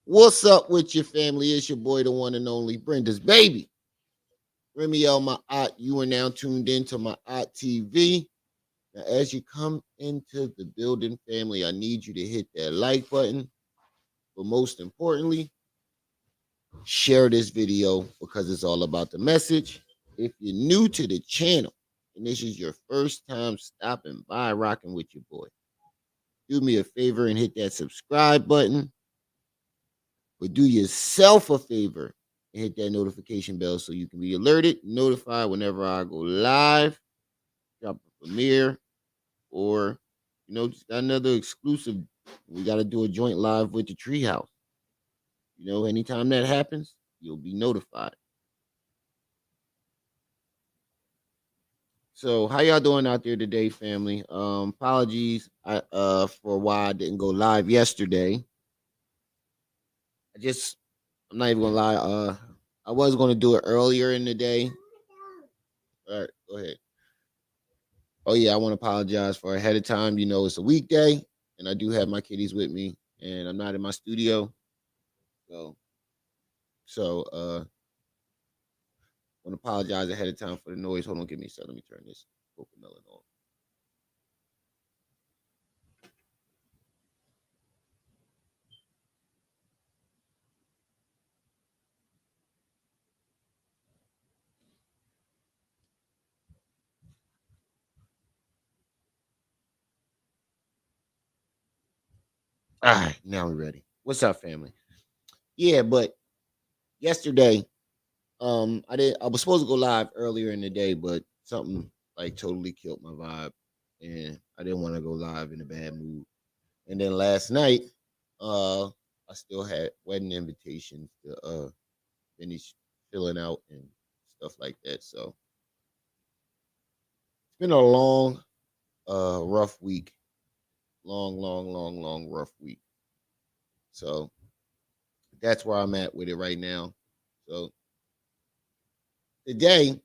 What's up with your family? It's your boy, the one and only Brenda's baby. Remiel, my aunt, you are now tuned into my aunt TV. Now, as you come into the building, family, I need you to hit that like button. But most importantly, share this video because it's all about the message. If you're new to the channel and this is your first time stopping by rocking with your boy, do me a favor and hit that subscribe button. But do yourself a favor and hit that notification bell so you can be alerted, notified whenever I go live, drop a premiere, or just got another exclusive. We got to do a joint live with the Treehouse. Anytime that happens, you'll be notified. So, how y'all doing out there today, family? Apologies for why I didn't go live yesterday. I'm not even gonna lie. I was gonna do it earlier in the day. All right, go ahead. Oh yeah, I want to apologize for ahead of time. It's a weekday, and I do have my kitties with me, and I'm not in my studio. So, so I want to apologize ahead of time for the noise. Hold on, give me a second. Let me turn this Cocomelon on. All right, now we're ready. What's up, family? Yeah, but yesterday, I was supposed to go live earlier in the day, but something like totally killed my vibe, and I didn't want to go live in a bad mood. And then last night, I still had wedding invitations to finish filling out and stuff like that. So it's been a long, rough week. Long, rough week. So that's where I'm at with it right now. So today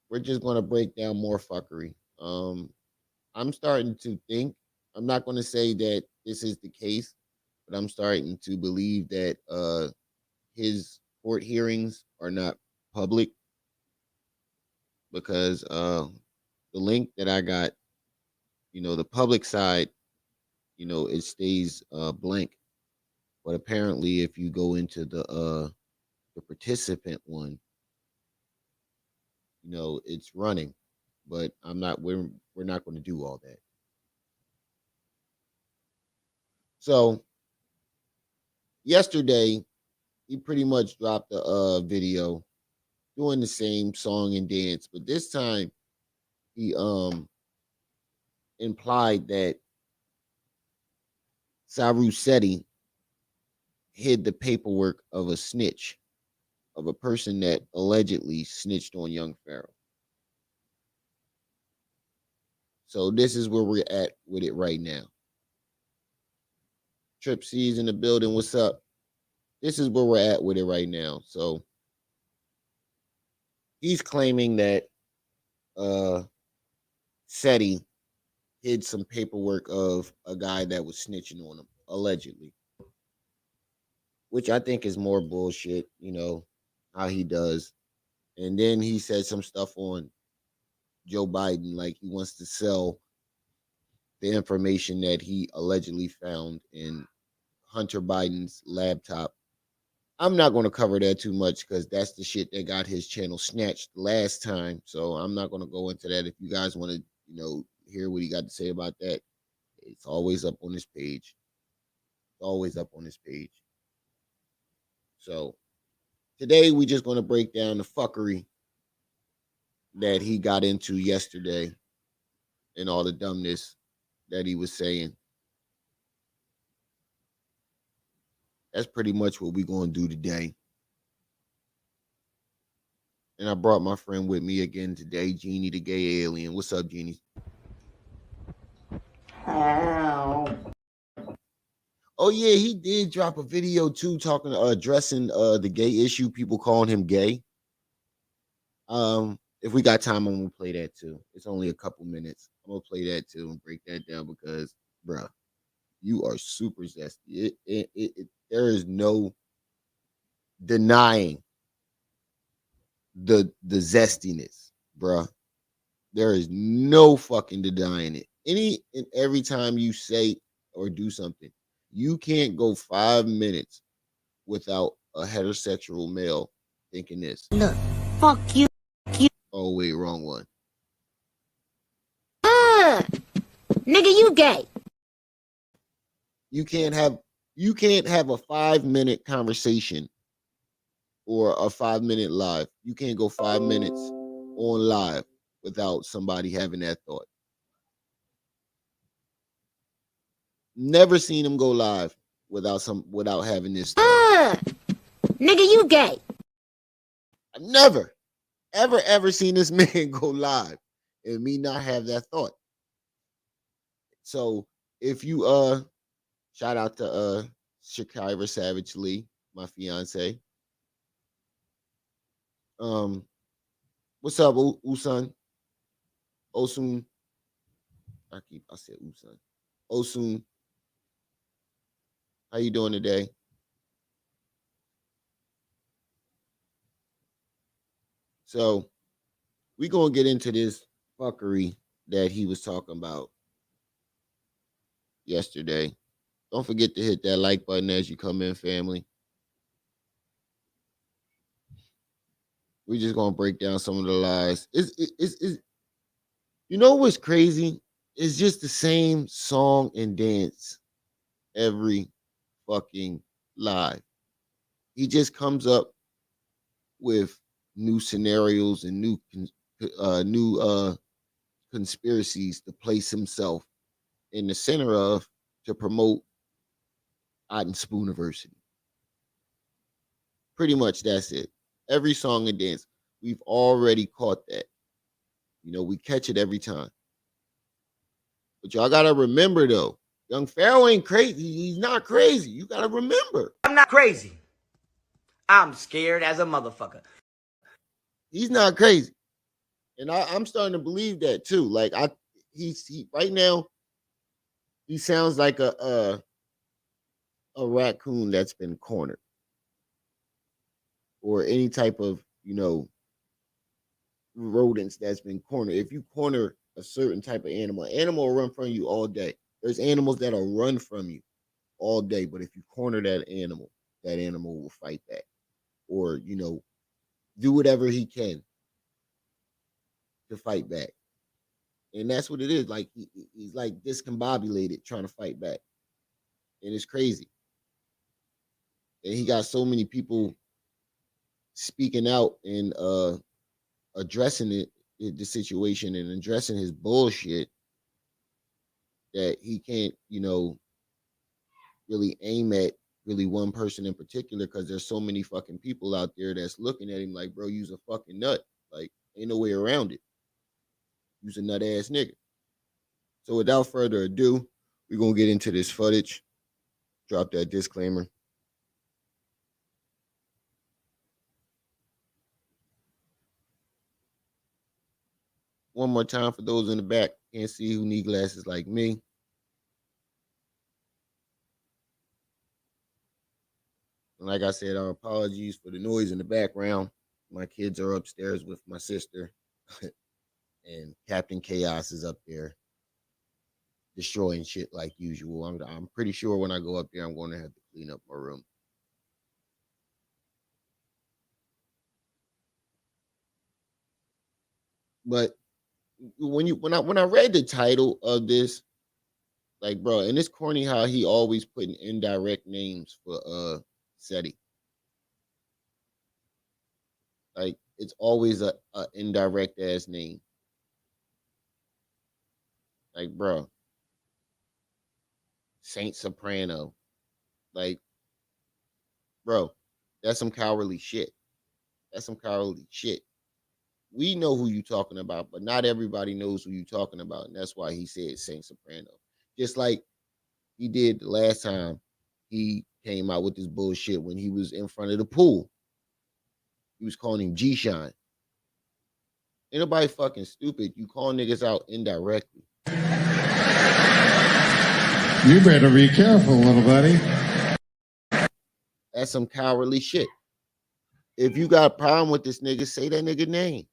we're just gonna break down more fuckery. I'm starting to think, I'm not gonna say that this is the case, but I'm starting to believe that his court hearings are not public because the link that I got, the public side, it stays blank. But apparently if you go into the participant one, it's running. But we're not going to do all that. So yesterday he pretty much dropped a video doing the same song and dance, but this time he implied that Seti hid the paperwork of a snitch, of a person that allegedly snitched on young Pharaoh. So this is where we're at with it right now. Trip C's in the building. What's up? This is where we're at with it right now. So he's claiming that uh Seti hid some paperwork of a guy that was snitching on him, allegedly. Which I think is more bullshit, how he does. And then he said some stuff on Joe Biden, like he wants to sell the information that he allegedly found in Hunter Biden's laptop. I'm not going to cover that too much because that's the shit that got his channel snatched last time. So I'm not going to go into that. If you guys want to, hear what he got to say about that, it's always up on his page. It's always up on his page. So today we just going to break down the fuckery that he got into yesterday and all the dumbness that he was saying. That's pretty much what we're going to do today. And I brought my friend with me again today, Jeannie the gay alien. What's up, Jeannie? Oh yeah, he did drop a video too, talking addressing the gay issue, people calling him gay. If we got time, I'm gonna play that too. It's only a couple minutes. I'm gonna play that too and break that down because, bruh, you are super zesty. There is no denying the zestiness, bruh. There is no fucking denying it. Any and every time you say or do something, you can't go 5 minutes without a heterosexual male thinking this. Look, fuck you. Oh wait, wrong one. Nigga, you gay. You can't have a 5 minute conversation or a 5 minute live. You can't go 5 minutes on live without somebody having that thought. Never seen him go live without having this thought. Nigga, you gay. I've never, ever seen this man go live and me not have that thought. So if you shout out to Shakira Savage Lee, my fiance. What's up, Usun? Osun. I said Usun. Osun. How you doing today? So we gonna get into this fuckery that he was talking about yesterday. Don't forget to hit that like button as you come in, family. We're just gonna break down some of the lies. You know what's crazy? It's just the same song and dance every fucking live. He just comes up with new scenarios and new conspiracies to place himself in the center of to promote Otten Spooniversity. Pretty much that's it. Every song and dance, we've already caught that. You know, we catch it every time. But y'all gotta remember though, young Pharaoh ain't crazy. He's not crazy. You gotta remember. I'm not crazy. I'm scared as a motherfucker. He's not crazy. And I'm starting to believe that too. Like he right now, he sounds like a raccoon that's been cornered. Or any type of, rodents that's been cornered. If you corner a certain type of animal will run from you all day. There's animals that'll run from you all day, but if you corner that animal will fight back or, do whatever he can to fight back. And that's what it is. Like he's like discombobulated trying to fight back. And it's crazy. And he got so many people speaking out and addressing the situation and addressing his bullshit that he can't, really aim at really one person in particular because there's so many fucking people out there that's looking at him like, bro, you's a fucking nut. Like, ain't no way around it. You's a nut ass nigga. So without further ado, we're gonna get into this footage. Drop that disclaimer. One more time for those in the back can't see who need glasses like me. And like I said, our apologies for the noise in the background. My kids are upstairs with my sister, and Captain Chaos is up there destroying shit like usual. I'm pretty sure when I go up there, I'm going to have to clean up my room. But when I read the title of this, like, bro, and it's corny how he always putting indirect names for Seti. Like, it's always a indirect ass name. Like, bro, Saint Soprano. Like, bro, that's some cowardly shit. That's some cowardly shit. We know who you talking about, but not everybody knows who you talking about, and that's why he said Saint Soprano. Just like he did the last time he came out with this bullshit when he was in front of the pool. He was calling him G-Shine. Ain't nobody fucking stupid. You call niggas out indirectly. You better be careful, little buddy. That's some cowardly shit. If you got a problem with this nigga, say that nigga name.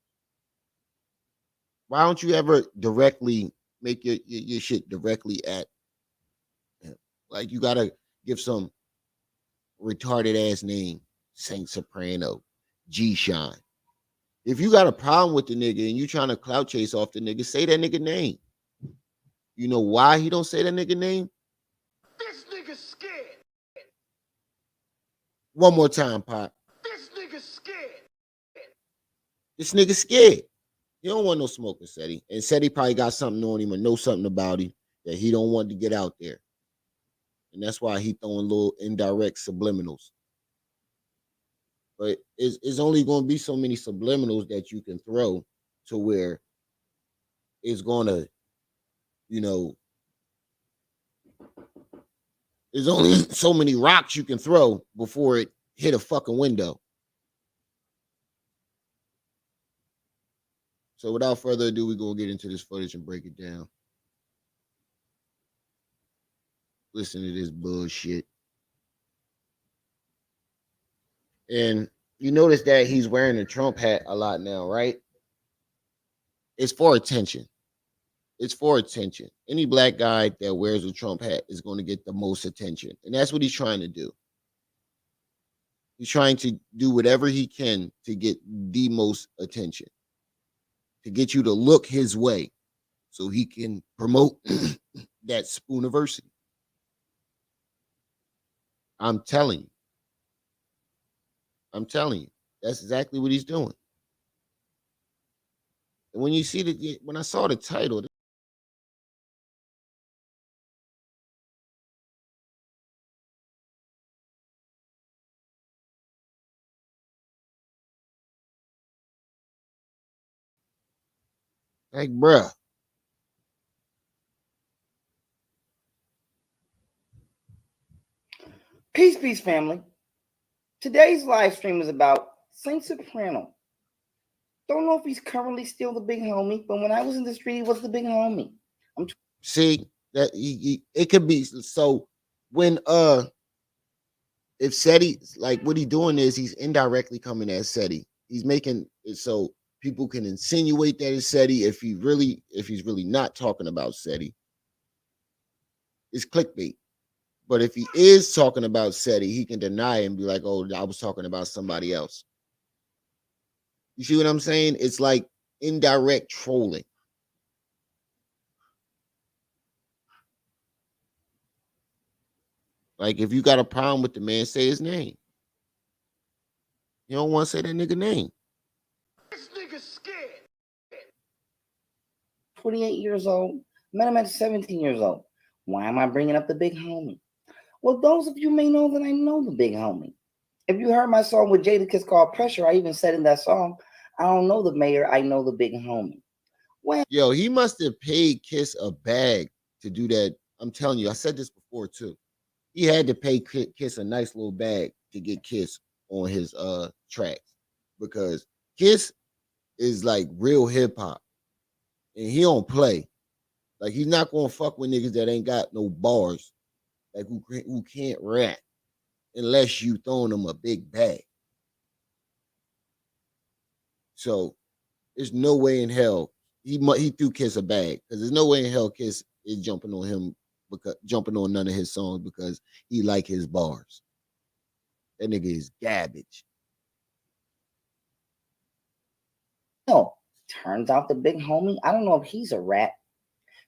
Why don't you ever directly make your shit directly at him? Like you gotta give some retarded ass name, Saint Soprano, G Shine. If you got a problem with the nigga and you trying to clout chase off the nigga, say that nigga name. You know why he don't say that nigga name? This nigga scared. One more time, Pop. This nigga scared. This nigga scared. He don't want no smoke with Seti. And Seti probably got something on him or know something about him that he don't want to get out there. And that's why he throwing little indirect subliminals. But it's only going to be so many subliminals that you can throw to where it's going to, you know, there's only so many rocks you can throw before it hit a fucking window. So without further ado, we're going to get into this footage and break it down. Listen to this bullshit. And you notice that he's wearing a Trump hat a lot now, right? It's for attention. It's for attention. Any black guy that wears a Trump hat is going to get the most attention. And that's what he's trying to do. He's trying to do whatever he can to get the most attention, to get you to look his way so he can promote that Spooniversity. I'm telling you. I'm telling you. That's exactly what he's doing. And when you see that, when I saw the title, like, bruh, Peace, family. Today's live stream is about Saint Soprano. Don't know if he's currently still the big homie, but when I was in the street, he was the big homie. see that it could be so when if Seti, like what he's doing is he's indirectly coming at Seti. He's making it so people can insinuate that it's Seti if he's really not talking about Seti. It's clickbait. But if he is talking about Seti, he can deny it and be like, "Oh, I was talking about somebody else." You see what I'm saying? It's like indirect trolling. Like if you got a problem with the man, say his name. You don't want to say that nigga name. This nigga scared. 28 years old. Met him at 17 years old. Why am I bringing up the big homie? Well, those of you may know that I know the big homie. If you heard my song with Jadakiss called Pressure, I even said in that song, I don't know the mayor, I know the big homie. Well, yo, he must have paid Kiss a bag to do that. I'm telling you, I said this before too. He had to pay Kiss a nice little bag to get Kiss on his tracks because Kiss is like real hip hop and he don't play. Like he's not gonna fuck with niggas that ain't got no bars, like who can't rap unless you throwing them a big bag. So there's no way in hell he threw Kiss a bag because there's no way in hell Kiss is jumping on him because jumping on none of his songs because he like his bars. That nigga is garbage. No, turns out the big homie, I don't know if he's a rat,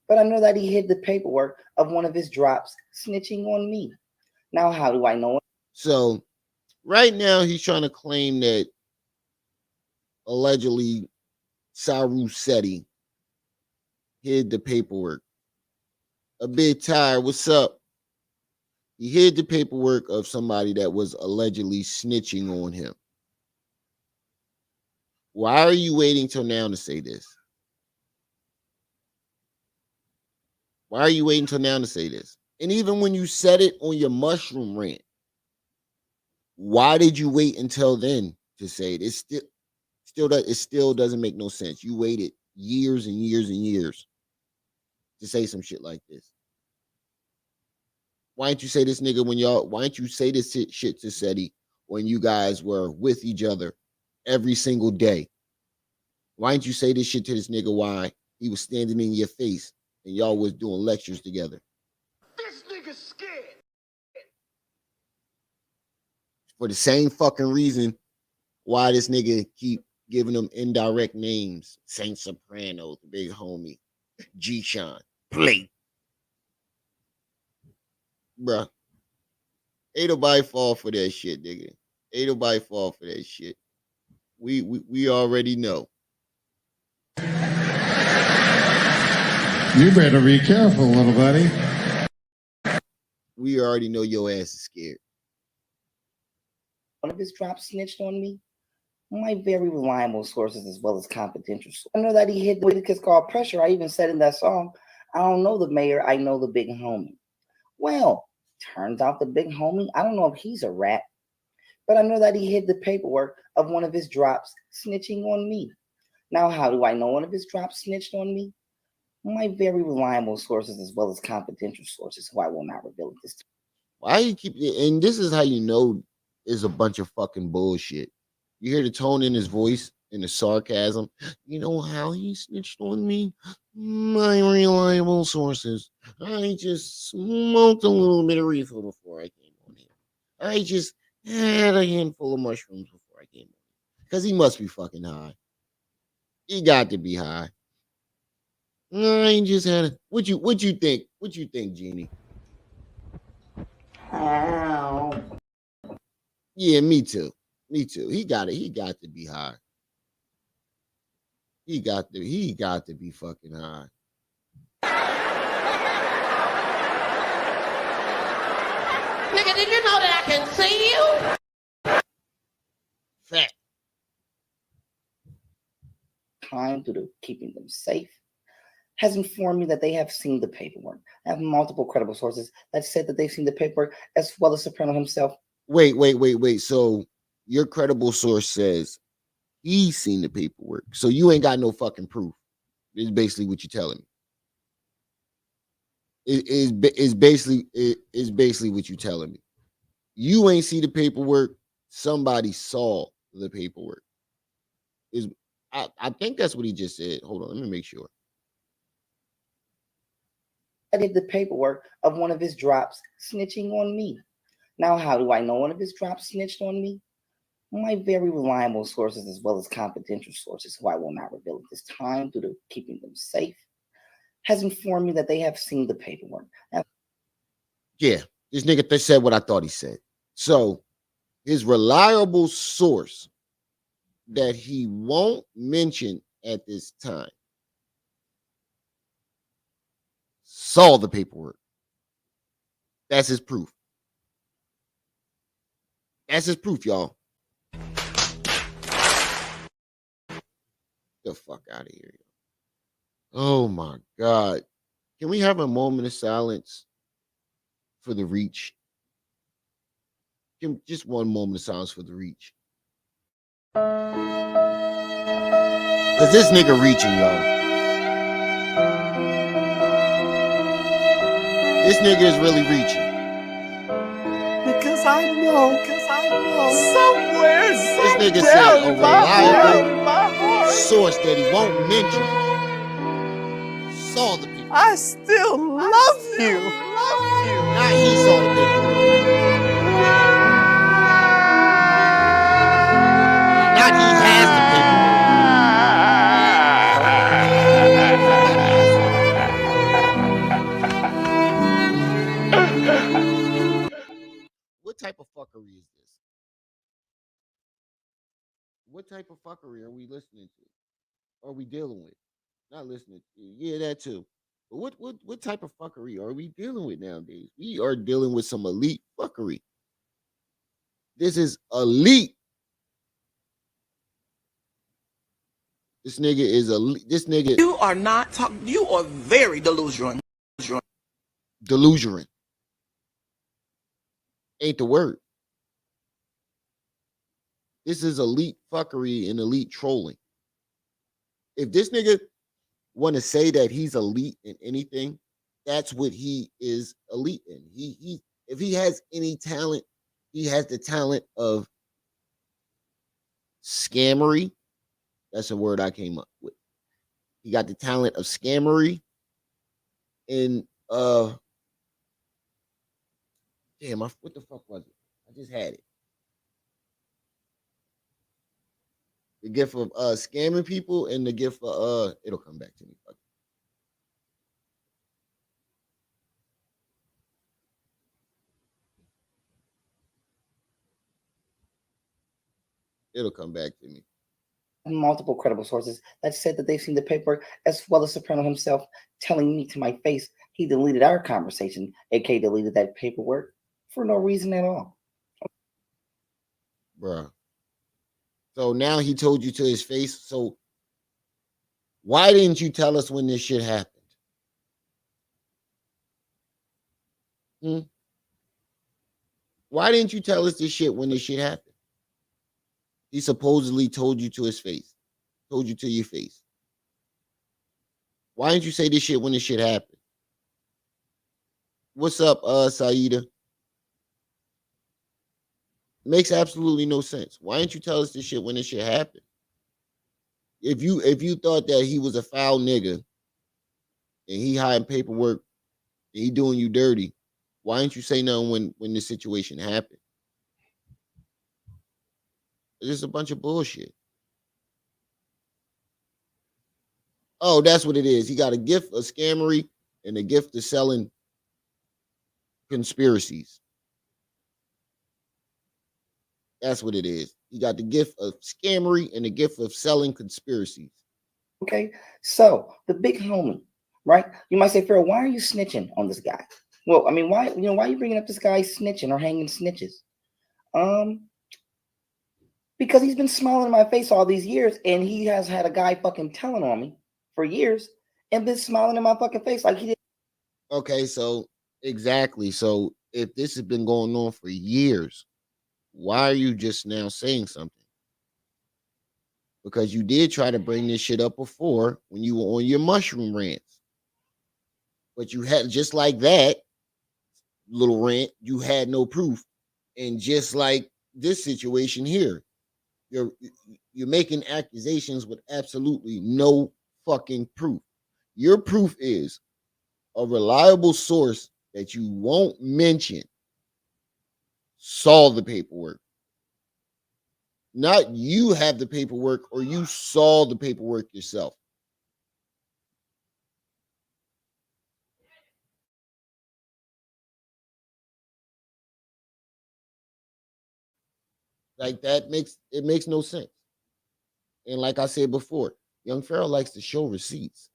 but I know that he hid the paperwork of one of his drops snitching on me. Now, how do I know it? So right now he's trying to claim that allegedly Sara Seti hid the paperwork. A bit tired. What's up? He hid the paperwork of somebody that was allegedly snitching on him. Why are you waiting till now to say this? Why are you waiting till now to say this? And even when you said it on your mushroom rant, why did you wait until then to say it? It still doesn't make no sense. You waited years and years and years to say some shit like this. Why didn't you say this nigga when y'all? Why didn't you say this shit to Seti when you guys were with each other every single day? Why didn't you say this shit to this nigga? Why he was standing in your face and y'all was doing lectures together? This nigga's scared. For the same fucking reason why this nigga keep giving them indirect names. Saint Soprano, the big homie, G Sean, Plate. Bruh. Ain't nobody fall for that shit, nigga. Ain't nobody fall for that shit. We already know. You better be careful, little buddy. We already know your ass is scared. One of his drops snitched on me. My very reliable sources as well as confidential sources. I know that he hit the kiss called Pressure. I even said in that song, I don't know the mayor, I know the big homie. Well, turns out the big homie, I don't know if he's a rat, but I know that he hid the paperwork of one of his drops snitching on me. Now, how do I know one of his drops snitched on me? My very reliable sources as well as confidential sources, who I will not reveal at this time. Why you keep and this is how you know is a bunch of fucking bullshit. You hear the tone in his voice and the sarcasm. You know how he snitched on me? My reliable sources. I just smoked a little bit of reefer before I came on here. I just had a handful of mushrooms before I came on. Because he must be fucking high. He got to be high. I just had a, what you think? What you think, Jeannie? Yeah, me too. Me too. He got it. He got to be high. He got to be fucking high. Nigga, did you know that I can see you? Fat. Time due to keeping them safe has informed me that they have seen the paperwork. I have multiple credible sources that said that they've seen the paperwork as well as Soprano himself. Wait. So your credible source says he's seen the paperwork. So you ain't got no fucking proof. Is basically what you're telling me. Is basically what you're telling me. You ain't see the paperwork. Somebody saw the paperwork. Is I think that's what he just said. Hold on, let me make sure. I did the paperwork of one of his drops snitching on me. Now, how do I know one of his drops snitched on me? My very reliable sources as well as confidential sources, who I will not reveal at this time due to keeping them safe, has informed me that they have seen the paperwork. Now, Yeah, this nigga said what I thought he said. So his reliable source that he won't mention at this time saw the paperwork. That's his proof. That's his proof, y'all. Get the fuck out of here. Oh my God. Can we have a moment of silence for the reach? Just one moment of silence for the reach. Because this nigga reaching, y'all. This nigga is really reaching. Because I know somewhere This nigga said a reliable source that he won't mention saw the people. I still love you. Not he saw the paperwork. Not he has the paperwork. What type of fuckery is this? What type of fuckery are we listening to? Are we dealing with? Not listening to. Yeah, that too. But what type of fuckery are we dealing with nowadays? We are dealing with some elite fuckery. This is elite. This nigga is elite. This nigga. You are not talking. You are very delusional. Delusional. Ain't the word. This is elite fuckery and elite trolling. If this nigga want to say that he's elite in anything, That's what he is elite in. He if he has any talent, he has the talent of scammery. That's a word I came up with. He got the talent of scammery and damn, what the fuck was it? I just had it. The gift of scamming people and the gift of it'll come back to me. Fuck it. It'll come back to me. Multiple credible sources that said that they've seen the paperwork, as well as Soprano himself telling me to my face he deleted our conversation, aka deleted that paperwork for no reason at all. Bruh. So now he told you to his face. So why didn't you tell us when this shit happened? Hmm? Why didn't you tell us this shit when this shit happened? He supposedly told you to his face, told you to your face. Why didn't you say this shit when this shit happened? What's up, Saida? Makes absolutely no sense. Why didn't you tell us this shit when this shit happened? If you thought that he was a foul nigga and he hiding paperwork and he doing you dirty, why didn't you say nothing when this situation happened? It's just a bunch of bullshit. Oh, that's what it is. He got a gift of scammery and a gift of selling conspiracies. That's what it is. He got the gift of scammery and the gift of selling conspiracies. Okay, so the big homie, right? You might say, Pharaoh, why are you snitching on this guy? Well, I mean, why are you bringing up this guy snitching or hanging snitches? Because he's been smiling in my face all these years, and he has had a guy fucking telling on me for years, and been smiling in my fucking face like he did. Okay, so exactly. So if this has been going on for years, why are you just now saying something? Because you did try to bring this shit up before when you were on your mushroom rants. But you had just like that little rant, you had no proof. And just like this situation here, you're you're making accusations with absolutely no fucking proof. Your proof is a reliable source that you won't mention saw the paperwork. Not you have the paperwork or you saw the paperwork yourself. Like that makes no sense. And like I said before, young Pharaoh likes to show receipts.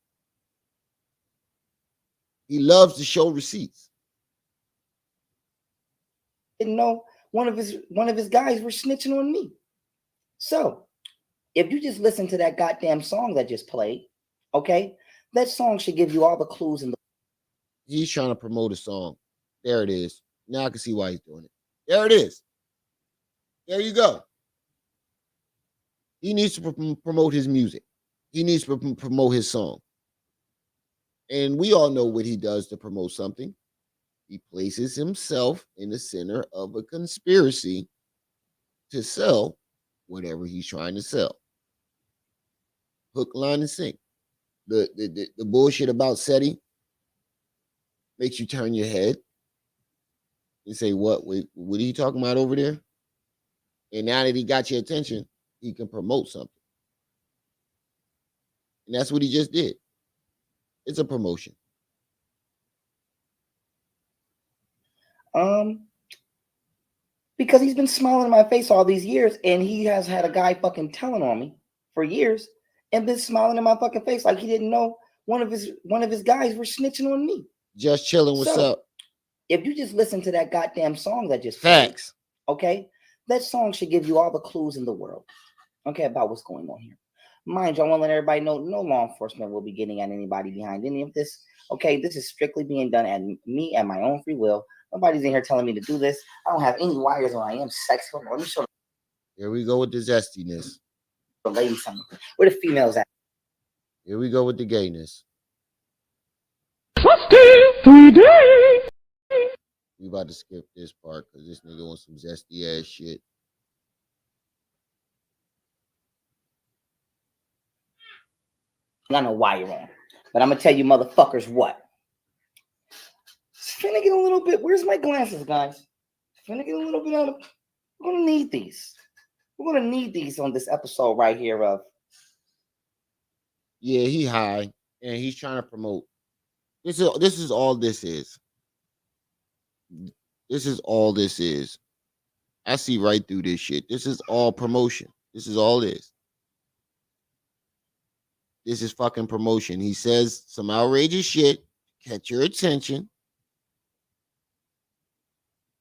He loves to show receipts. Didn't know one of his guys were snitching on me. So if you just listen to that goddamn song that just played, okay, that song should give you all the clues in the. He's trying to promote a song. There it is. Now I can see why he's doing it. There it is. There you go. He needs to promote his music. He needs to promote his song. And we all know what he does to promote something. He places himself in the center of a conspiracy to sell whatever he's trying to sell. Hook, line, and sink. The bullshit about Seti makes you turn your head and say, what are you talking about over there? And now that he got your attention, he can promote something. And that's what he just did. It's a promotion. Because he's been smiling in my face all these years, and he has had a guy fucking telling on me for years, and been smiling in my fucking face like he didn't know one of his guys were snitching on me. Just chilling. What's up? If you just listen to that goddamn song that just Facts. played, okay, that song should give you all the clues in the world, okay, about what's going on here. Mind you, I want to let everybody know no law enforcement will be getting at anybody behind any of this. Okay, this is strictly being done at me at my own free will. Nobody's in here telling me to do this. I don't have any wires when I am sexual. Let me show Here we go with the zestiness. the ladies something. Where the females at? Here we go with the gayness. Trust him. We about to skip this part because this nigga wants some zesty ass shit. I don't know why you're wrong, but I'm gonna tell you motherfuckers what. It's finna get a little bit. Where's my glasses, guys? It's finna get a little bit out of. We're gonna need these. We're gonna need these on this episode right here of. Yeah, he high and he's trying to promote. This is all this is. This is all this is. I see right through this shit. This is all promotion. This is all this. This is fucking promotion. He says some outrageous shit, catch your attention.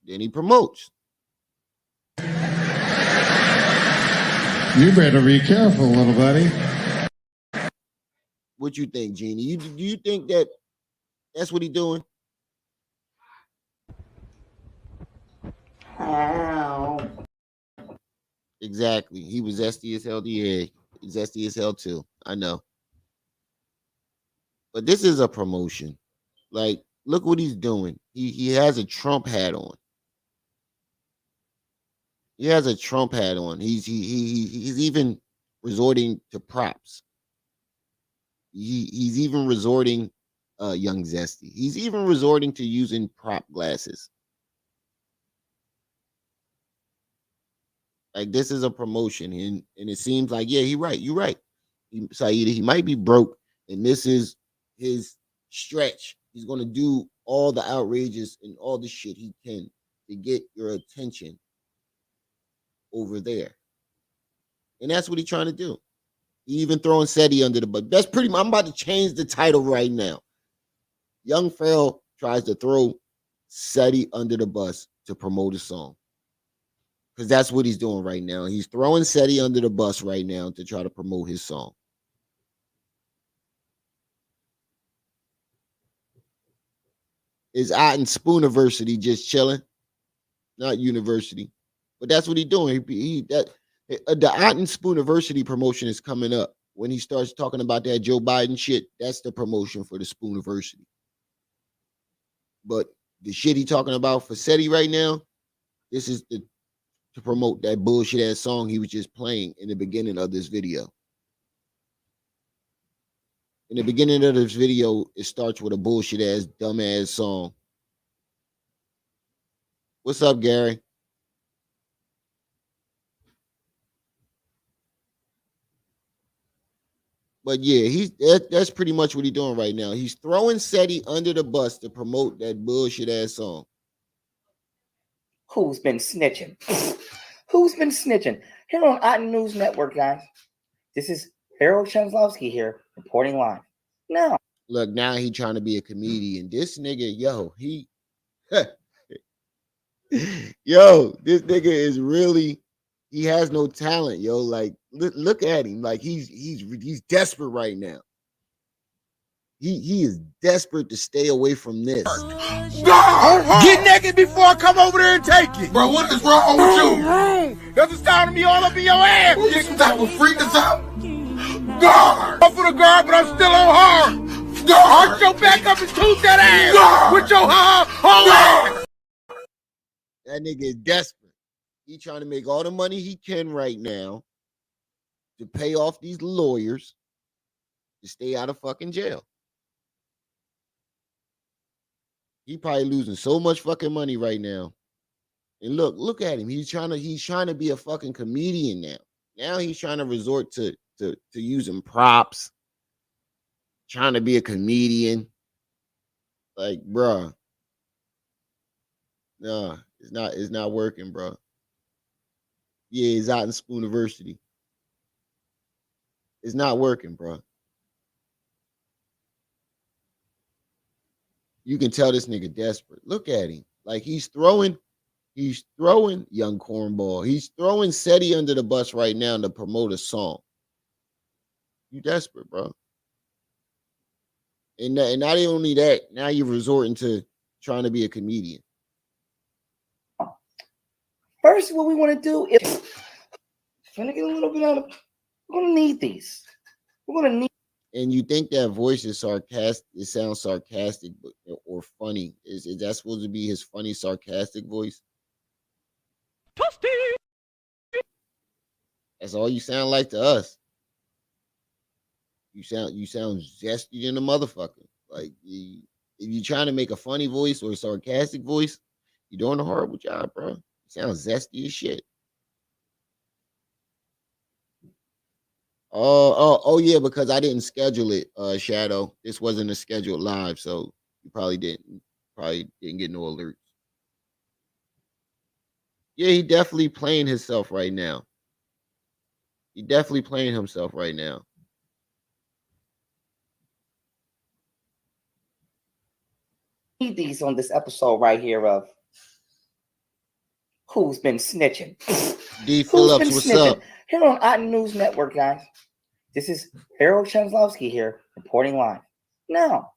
Then he promotes. You better be careful, little buddy. What you think, Jeannie? Do you think that that's what he doing? Ow. Exactly. He was zesty as hell. Yeah, zesty as hell too. I know. But this is a promotion. Like, look what he's doing. He has a Trump hat on. He has a Trump hat on. He's even resorting to props. He's even resorting, young zesty. He's even resorting to using prop glasses. Like, this is a promotion, and it seems like, yeah, you're right. Saida, he might be broke, and this is his stretch. He's gonna do all the outrageous and all the shit he can to get your attention over there. And that's what he's trying to do. He even throwing Seti under the bus. That's pretty much, I'm about to change the title right now. Young Pharaoh tries to throw Seti under the bus to promote a song. Because that's what he's doing right now. He's throwing Seti under the bus right now to try to promote his song. Is Otten Spooniversity just chilling? Not university. But that's what he's doing. The Otten Spooniversity promotion is coming up. When he starts talking about that Joe Biden shit, that's the promotion for the Spooniversity. But the shit he talking about for Seti right now, this is to promote that bullshit ass song he was just playing in the beginning of this video. In the beginning of this video, it starts with a bullshit ass, dumb ass song. What's up, Gary? But yeah, that's pretty much what he's doing right now. He's throwing Seti under the bus to promote that bullshit ass song. Who's been snitching? Who's been snitching? Here on Otten News Network, guys. This is Pharaoh Chemslowski here, reporting live. Now, look, now he trying to be a comedian. This nigga, this nigga is really, he has no talent, yo. Like, look at him. Like, he's desperate right now. He is desperate to stay away from this. Get naked before I come over there and take it. Bro, what is wrong with you? That's a sound of me all up in your ass. You some type of freak or something? Guard! I'm for the guard, but I'm still on hard. Guard! Arch your back up and toot that ass. Guard! With your whole ass. That nigga is desperate. He trying to make all the money he can right now to pay off these lawyers to stay out of fucking jail. He probably losing so much fucking money right now. And look at him. He's trying to be a fucking comedian now. Now he's trying to resort to using props, trying to be a comedian. Like, bruh. Nah, it's not working, bro. Yeah, he's out in Spooniversity. It's not working, bro. You can tell this nigga desperate. Look at him. Like, he's throwing young cornball. He's throwing Seti under the bus right now to promote a song. You desperate, bro. And not only that, now you're resorting to trying to be a comedian. first, what we want to do is trying to get a little bit out of. We're gonna need these. We're gonna need. And you think that voice is sarcastic? It sounds sarcastic, or funny. Is that supposed to be his funny, sarcastic voice? That's all you sound like to us. You sound zesty than a motherfucker. Like if you're trying to make a funny voice or a sarcastic voice, you're doing a horrible job, bro. You sound zesty as shit. Oh yeah, because I didn't schedule it, Shadow. This wasn't a scheduled live, so you probably didn't get no alerts. Yeah, he definitely playing himself right now. He definitely playing himself right now. Need these on this episode right here of Who's Been Snitching. D Who's Been Phillips, what's Snitching? up? Here on Otten News Network, guys. This is Pharaoh Chemslowski here, reporting live. Now,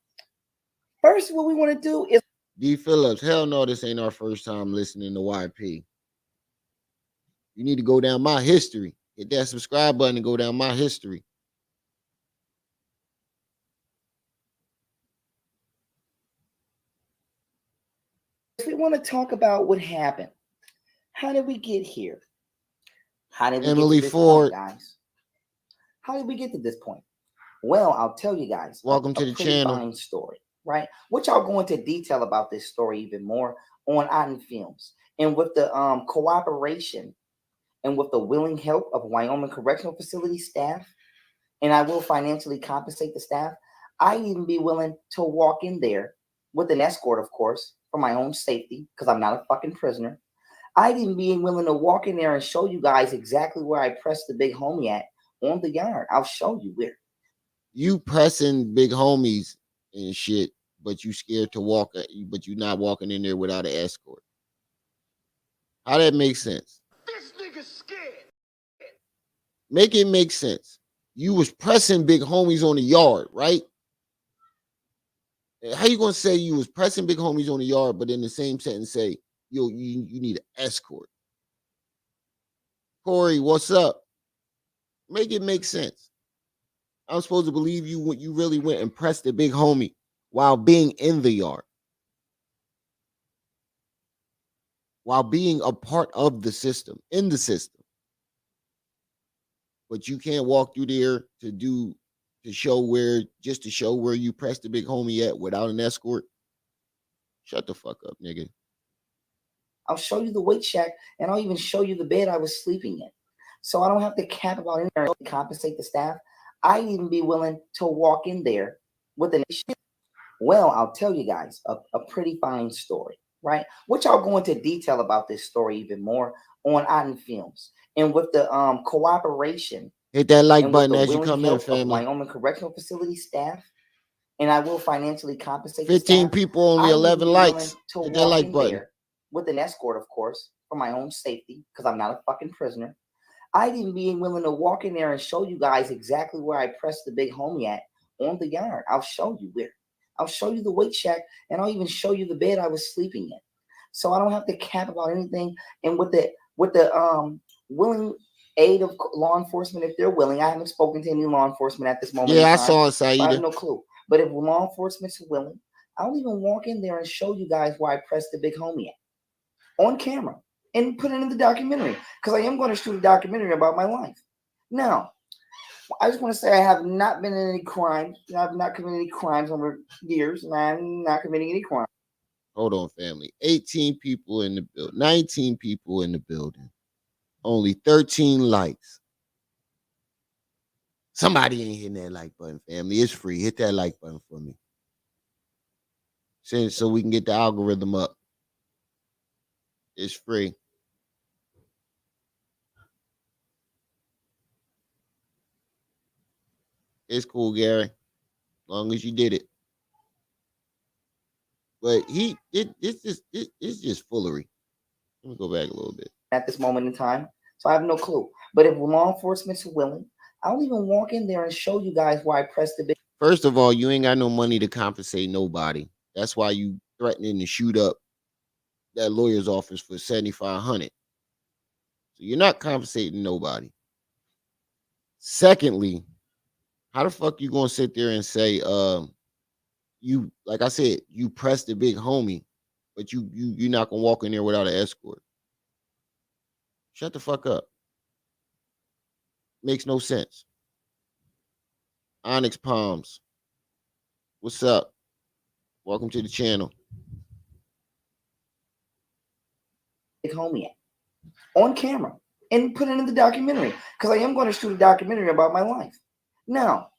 first, what we want to do is D Phillips, hell no, this ain't our first time listening to YP. You need to go down my history. Hit that subscribe button and go down my history. we want to talk about what happened. How did we get here? How did we Emily get to this Ford, point, guys? How did we get to this point? Well, I'll tell you guys welcome to the pretty channel. fine story, right? Which I'll go into detail about this story even more on Otten Films. And with the cooperation and with the willing help of Wyoming Correctional Facility staff, and I will financially compensate the staff, I'd even be willing to walk in there with an escort, of course, for my own safety, because I'm not a fucking prisoner. I'd even be willing to walk in there and show you guys exactly where I pressed the big homie at on the yard. I'll show you where. You pressing big homies and shit, but you scared to walk, but you not walking in there without an escort. How that makes sense? This nigga's scared. Make it make sense. You was pressing big homies on the yard, right? How you gonna say you was pressing big homies on the yard, but in the same sentence say, yo, you need an escort? Corey, what's up? Make it make sense. I'm supposed to believe you when you really went and pressed the big homie while being in the yard, while being a part of the system, in the system. But you can't walk through there to show where you pressed the big homie at without an escort. Shut the fuck up, nigga. I'll show you the weight shack, and I'll even show you the bed I was sleeping in. So I don't have to cap about in there and compensate the staff. I'd even be willing to walk in there with an well, I'll tell you guys a pretty fine story, right? Which I'll go into detail about this story even more on Otten Films. And with the cooperation Hit that like and with button the as you willing come in, help of family. Wyoming Correctional Facility staff, and I will financially compensate 15 the staff, people, only I'd even 11 be willing likes. to Hit that walk like in button. there with an escort, of course, for my own safety, because I'm not a fucking prisoner. I'd even be willing to walk in there and show you guys exactly where I pressed the big homie at on the yard. I'll show you where. I'll show you the weight shack, and I'll even show you the bed I was sleeping in. So I don't have to cap about anything. And with the willing aid of law enforcement, if they're willing, I haven't spoken to any law enforcement at this moment Yeah, in I time, saw it, so I have Saida. no clue. But if law enforcement's willing, I'll even walk in there and show you guys where I pressed the big homie at on camera and put it in the documentary, because I am going to shoot a documentary about my life. Now, I just want to say I have not been in any crimes. I've not committed any crimes over years, and I'm not committing any crimes. Hold on, family. 18 people in the building, 19 people in the building, only 13 likes. Somebody ain't hitting that like button, family. It's free. Hit that like button for me. So we can get the algorithm up. It's free. It's cool, Gary. As long as you did it. But it's just foolery. Let me go back a little bit. At this moment in time, so I have no clue. But if law enforcement's willing, I'll even walk in there and show you guys where I pressed the big. First of all, you ain't got no money to compensate nobody. That's why you threatening to shoot up that lawyer's office for $7,500. So you're not compensating nobody. Secondly, How the fuck you gonna sit there and say, you like I said, you press the big homie, but you're not gonna walk in there without an escort? Shut the fuck up. Makes no sense. Onyx Palms, what's up? Welcome to the channel. Big homie at on camera and put it in the documentary because I am going to shoot a documentary about my life. Now,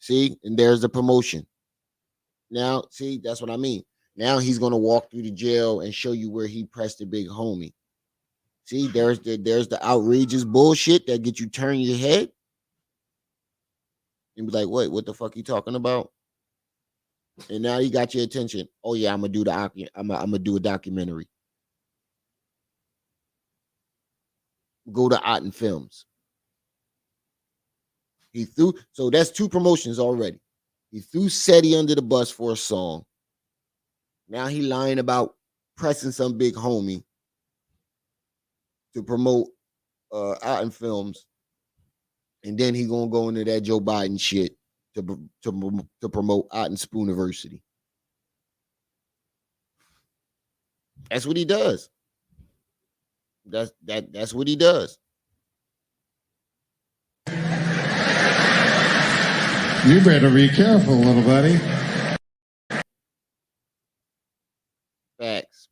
see, and there's the promotion. Now, see, that's what I mean. Now he's gonna walk through the jail and show you where he pressed the big homie. See, there's the outrageous bullshit that get you turn your head and be like, "Wait, what the fuck you talking about?" And now he got your attention. Oh yeah, I'm gonna do a documentary. Go to Otten Films. He threw, so that's two promotions already. He threw Seti under the bus for a song. Now he lying about pressing some big homie to promote Otten Films, and then he gonna go into that Joe Biden shit to promote Otten Spoon University. That's what he does. That's what he does. You better be careful, little buddy. Facts.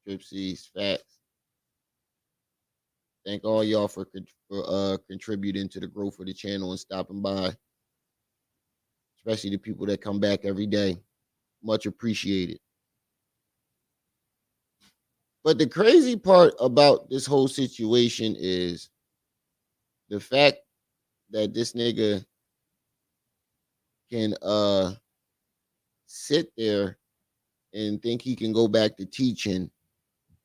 Tripsies, facts. Thank all y'all for contributing to the growth of the channel and stopping by. Especially the people that come back every day. Much appreciated. But the crazy part about this whole situation is the fact that this nigga can sit there and think he can go back to teaching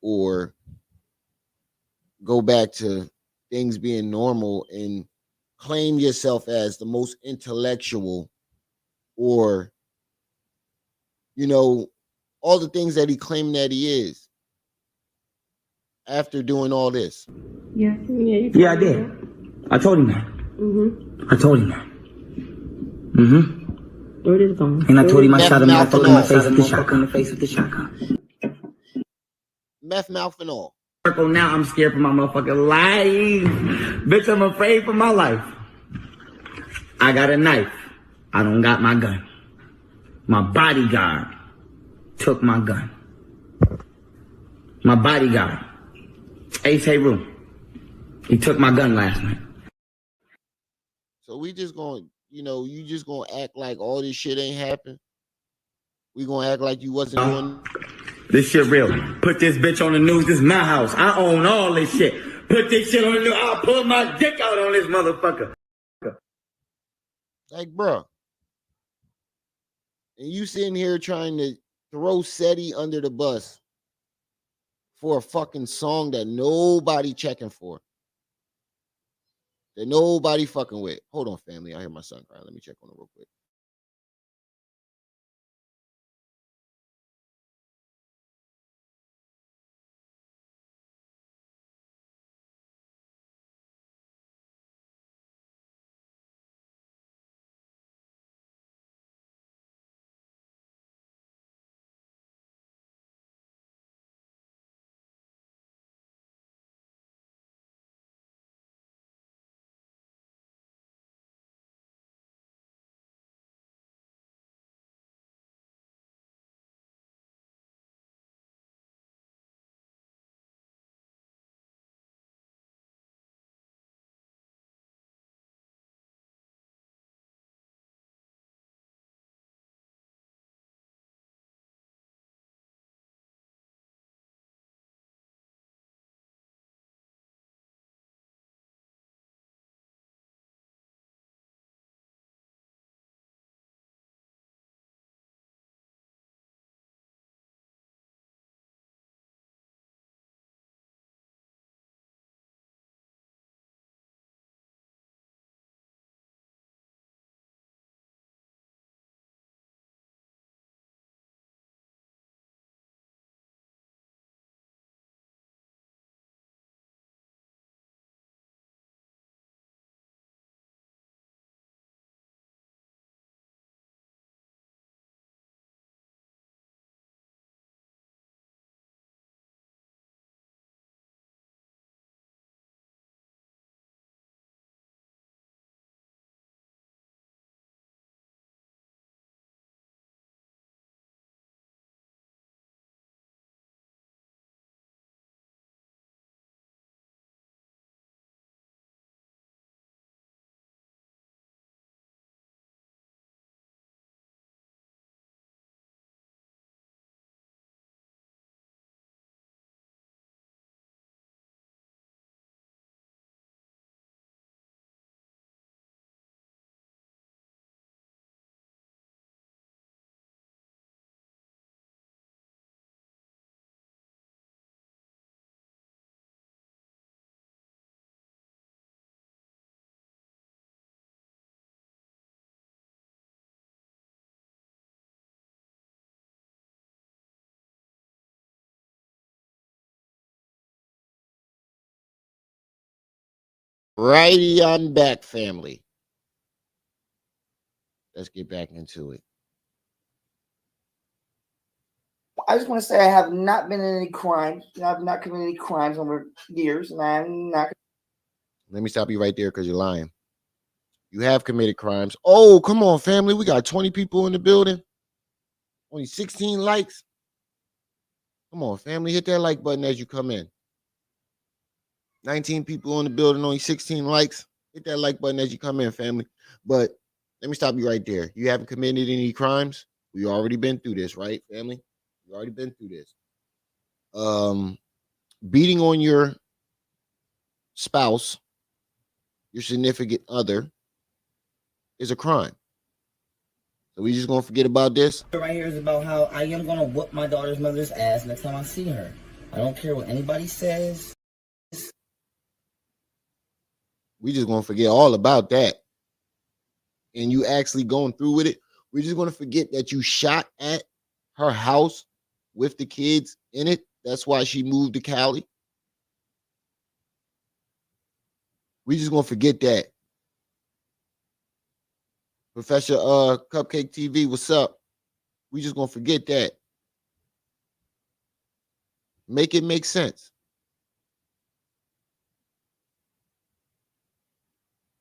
or go back to things being normal and claim yourself as the most intellectual or, you know, all the things that he claimed that he is after doing all this. Yeah, I did. I told him that. I told him that. Where did it go? And I told him I shot a motherfucker in the face with the shotgun. Meth mouth and all. Now I'm scared for my motherfucking life. Bitch, I'm afraid for my life. I got a knife. I don't got my gun. My bodyguard took my gun. My bodyguard, Ace Heru, he took my gun last night. So we just gonna, you just gonna act like all this shit ain't happened. We gonna act like you wasn't doing. This shit real. Put this bitch on the news. This is my house. I own all this shit. Put this shit on the news. I'll pull my dick out on this motherfucker. Like, bruh. And you sitting here trying to throw Seti under the bus for a fucking song that nobody checking for. That nobody fucking with. Hold on, family. I hear my son crying. Let me check on it real quick. Righty on back, family. Let's get back into it. I just want to say I have not been in any crimes. I've not committed any crimes over years, and I'm not. Let me stop you right there because you're lying. You have committed crimes. Oh, come on, family. We got 20 people in the building. Only 16 likes. Come on, family. Hit that like button as you come in. 19 people in the building, only 16 likes. Hit that like button as you come in, family. But let me stop you right there. You haven't committed any crimes. We already been through this, right, family? We already been through this. Beating on your spouse, your significant other, is a crime. So we just gonna forget about this? Right here is about how I am gonna whoop my daughter's mother's ass next time I see her. I don't care what anybody says. We just gonna forget all about that. And you actually going through with it. We're just gonna forget that you shot at her house with the kids in it. That's why she moved to Cali. We just gonna forget that. Professor Cupcake TV, what's up? We just gonna forget that. Make it make sense.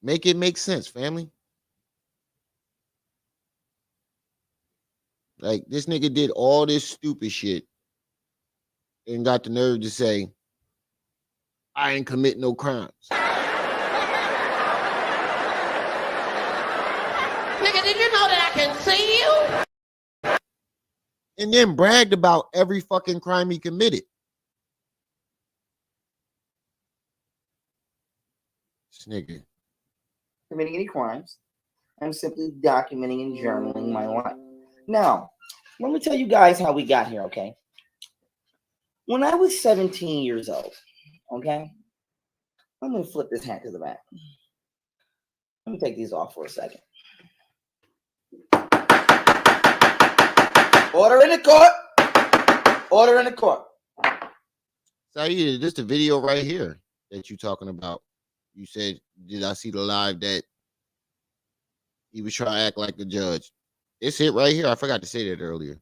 Make it make sense, family. Like, this nigga did all this stupid shit and got the nerve to say, I ain't commit no crimes. Nigga, did you know that I can see you? And then bragged about every fucking crime he committed. This nigga. Committing any crimes. I'm simply documenting and journaling my life. Now, let me tell you guys how we got here, okay? When I was 17 years old, okay? I'm going to flip this hat to the back. Let me take these off for a second. Order in the court. Order in the court. Saeed, this the video right here that you talking about. You said, did I see the live that he was trying to act like the judge? It's it right here. I forgot to say that earlier.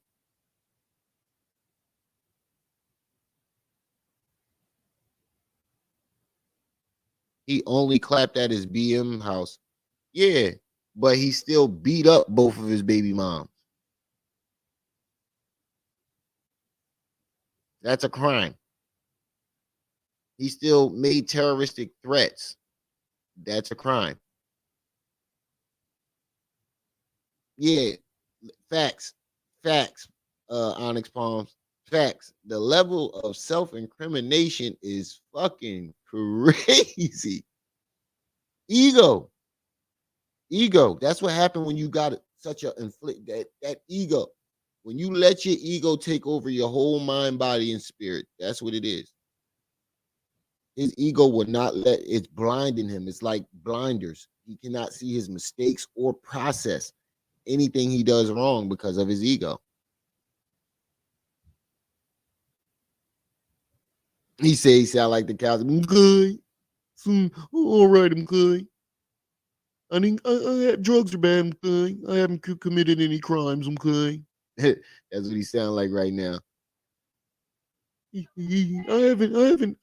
He only clapped at his BM house. Yeah, but he still beat up both of his baby moms. That's a crime. He still made terroristic threats. That's a crime. Yeah, facts, Onyx Palms, facts. The level of self-incrimination is fucking crazy. Ego. That's what happened when you got such a that ego. When you let your ego take over your whole mind, body, and spirit, that's what it is. His ego will not let it's blinding him. It's like blinders. He cannot see his mistakes or process anything he does wrong because of his ego. He sound like the cows. I'm good. All right, I'm good. I mean, drugs are bad. I'm good. I haven't committed any crimes. I'm good. That's what he sound like right now. I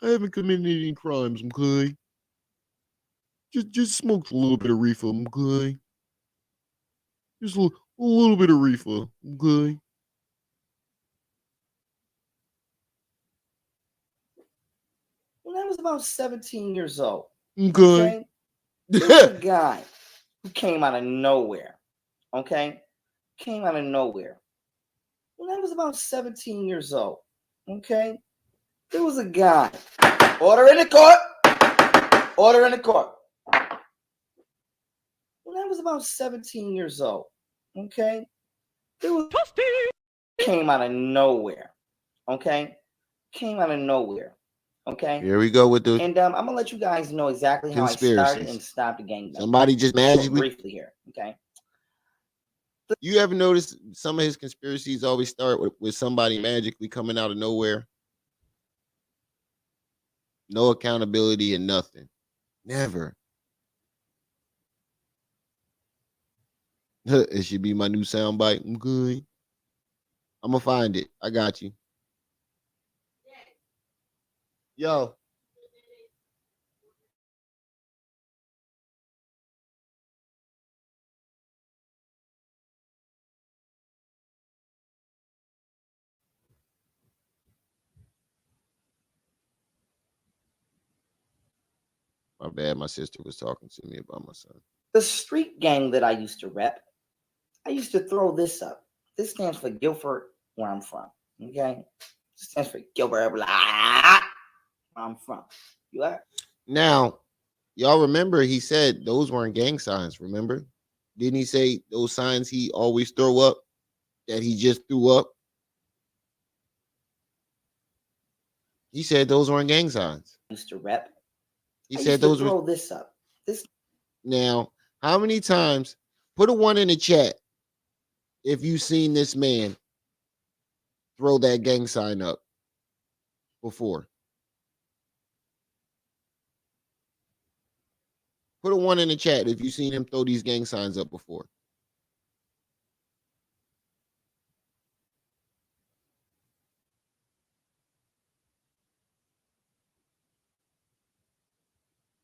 haven't committed any crimes. I'm good. Just smoked a little bit of reefer. I'm good. Just a little bit of reefer. I'm good. When I was about 17 years old, okay, there was a guy who came out of nowhere. Okay? Came out of nowhere. When I was about 17 years old, okay? There was a guy. Order in the court. Order in the court. When I was about 17 years old, okay? There was came out of nowhere. Okay? Came out of nowhere. Okay. Here we go with the and I'm gonna let you guys know exactly how I started and stopped the gangbang. Somebody just magically briefly here. Okay. You ever notice some of his conspiracies always start with somebody magically coming out of nowhere? No accountability and nothing. Never. It should be my new soundbite. I'm good. I'm gonna find it. I got you. Yo. My bad. My sister was talking to me about my son. The street gang that I used to rep, I used to throw this up. This stands for Guilford, where I'm from. Okay? This stands for Gilbert, where I'm from. You are? Now, y'all remember he said those weren't gang signs, remember? Didn't he say those signs he always throw up that he just threw up? He said those weren't gang signs. Used to rep. He I said used to those were. throw this up. This Now, how many times? Put a one in the chat if you seen this man throw that gang sign up before. Put a one in the chat if you seen him throw these gang signs up before.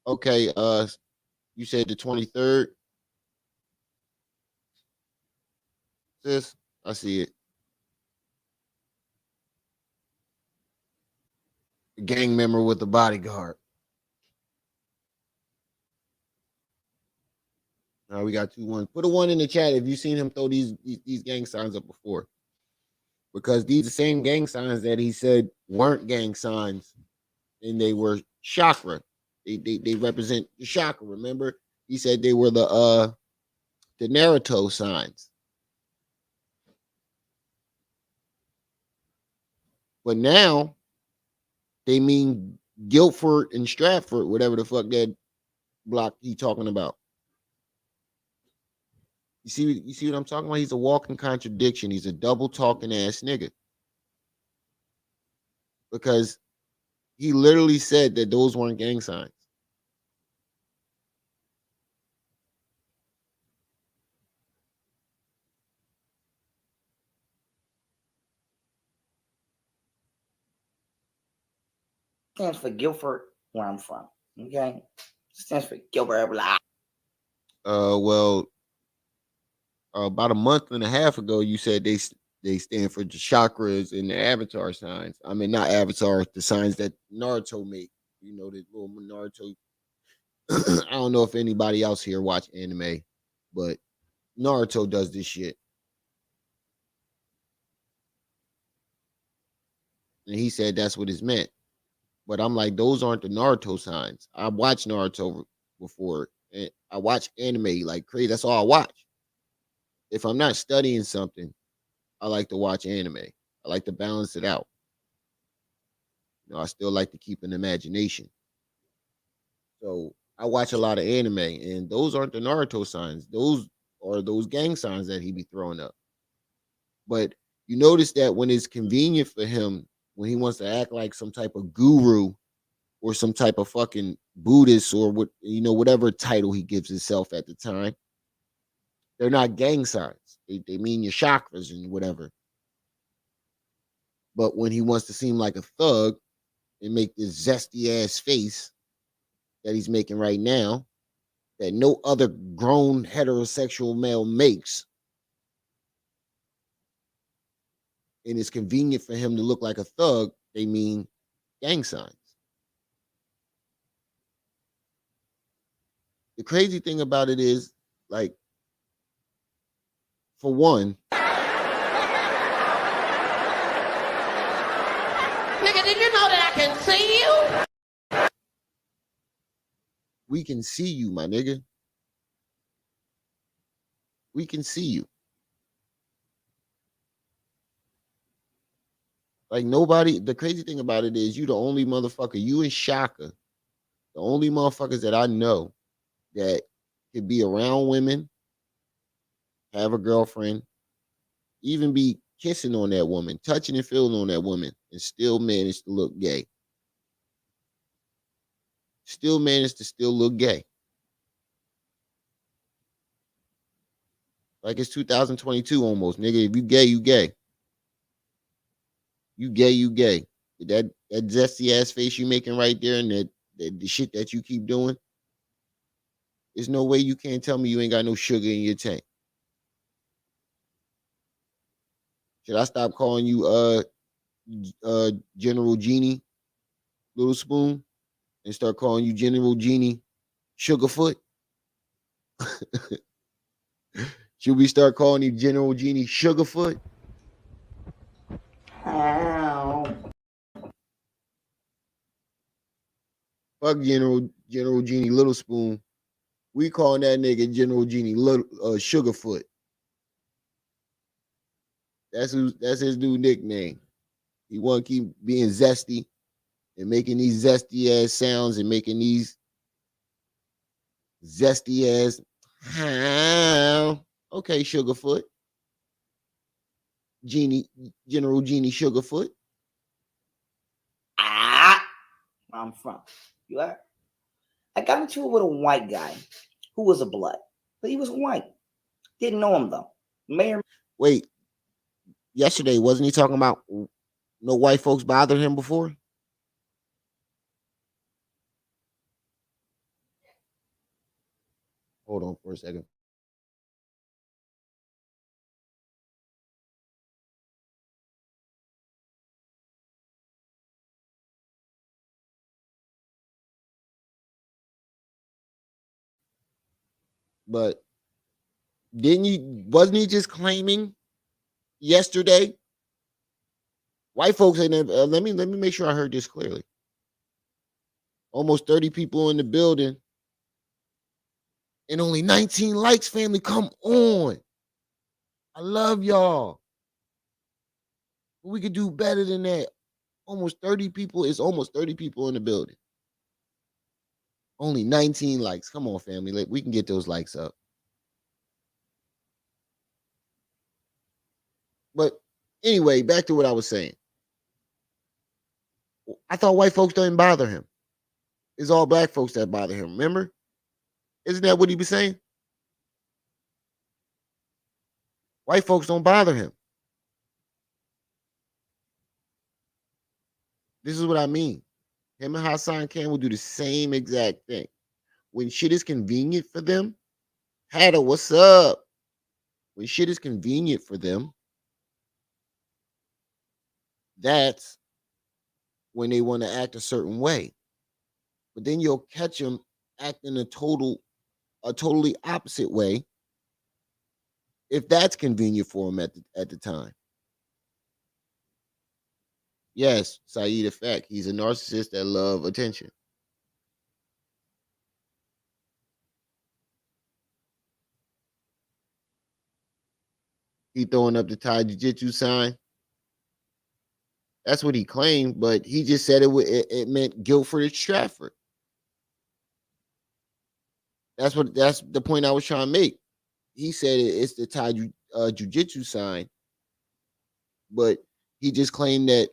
Okay, you said the 23rd, sis. I see it. Gang member with the bodyguard. Now we got 2-1. Put a one in the chat if you seen him throw these gang signs up before. Because these are the same gang signs that he said weren't gang signs and they were chakra. They represent the chakra. Remember? He said they were the Naruto signs. But now they mean Guilford and Stratford, whatever the fuck that block he talking about. You see what I'm talking about? He's a walking contradiction. He's a double talking ass nigga. Because he literally said that those weren't gang signs. stands for Guilford, where I'm from. Okay? This stands for Gilbert, Well, about a month and a half ago, you said they stand for the chakras and the avatar signs. I mean, not avatar, the signs that Naruto make. You know, the little Naruto. I don't know if anybody else here watch anime, but Naruto does this shit. And he said that's what it's meant. But I'm like, those aren't the Naruto signs. I watched Naruto before. And I watch anime like crazy. That's all I watch. If I'm not studying something, I like to watch anime. I like to balance it out. You know, I still like to keep an imagination. So I watch a lot of anime, and those aren't the Naruto signs. Those are those gang signs that he be throwing up. But you notice that when it's convenient for him, when he wants to act like some type of guru or some type of fucking Buddhist or what whatever title he gives himself at the time, they're not gang signs. They mean your chakras and whatever. But when he wants to seem like a thug and make this zesty ass face that he's making right now, that no other grown heterosexual male makes, and it's convenient for him to look like a thug, they mean gang signs. The crazy thing about it is, like, for one, Nigga, did you know that I can see you? we can see you, my nigga. We can see you. Like nobody, the crazy thing about it is you the only motherfucker, you and Shaka, the only motherfuckers that I know that could be around women, have a girlfriend, even be kissing on that woman, touching and feeling on that woman, and still manage to look gay. Still manage to still look gay. Like it's 2022 almost, nigga. If you gay, you gay. You gay, you gay. That zesty ass face you making right there, and that the shit that you keep doing. There's no way you can't tell me you ain't got no sugar in your tank. Should I stop calling you General Genie Little Spoon and start calling you General Genie Sugarfoot? Should we start calling you General Genie Sugarfoot? Fuck General Genie Little Spoon. We calling that nigga General Genie Little Sugarfoot. That's his new nickname. He want to keep being zesty and making these zesty ass sounds and making these zesty ass. Okay, Sugarfoot. General Genie Sugarfoot. Where I'm from. You are? I got into it with a white guy who was a blood, but he was white. Didn't know him though. Wait, yesterday wasn't he talking about no white folks bothered him before? Hold on for a second. But wasn't he just claiming yesterday? White folks in let me make sure I heard this clearly. Almost 30 people in the building and only 19 likes, family. Come on. I love y'all. We could do better than that. Almost 30 people. It's almost 30 people in the building. Only 19 likes. Come on, family. Like, we can get those likes up. But anyway, back to what I was saying. I thought white folks didn't bother him. It's all black folks that bother him. Remember? Isn't that what he was saying? White folks don't bother him. This is what I mean. Him and Hassan Khan will do the same exact thing. When shit is convenient for them, Hatter, what's up? When shit is convenient for them, that's when they want to act a certain way. But then you'll catch them acting a totally opposite way if that's convenient for them at the time. Yes, Saeed Effect. He's a narcissist that love attention. He throwing up the Thai Jiu-Jitsu sign. That's what he claimed, but he just said it meant Guilford and Stratford. That's the point I was trying to make. He said it's the Thai Jiu-Jitsu sign, but he just claimed that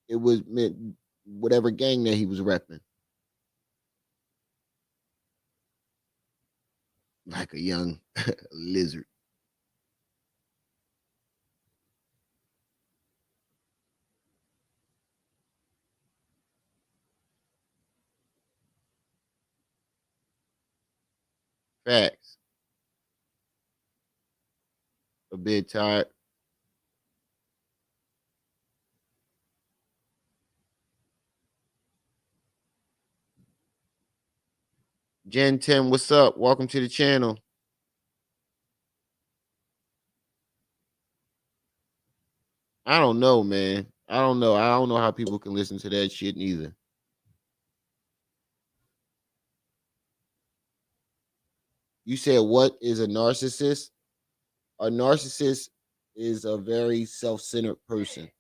it was meant whatever gang that he was repping. Like a young lizard. Facts. A bit tired. Gen 10, what's up? Welcome to the channel. I don't know, man. I don't know. I don't know how people can listen to that shit neither. You said, what is a narcissist? A narcissist is a very self-centered person.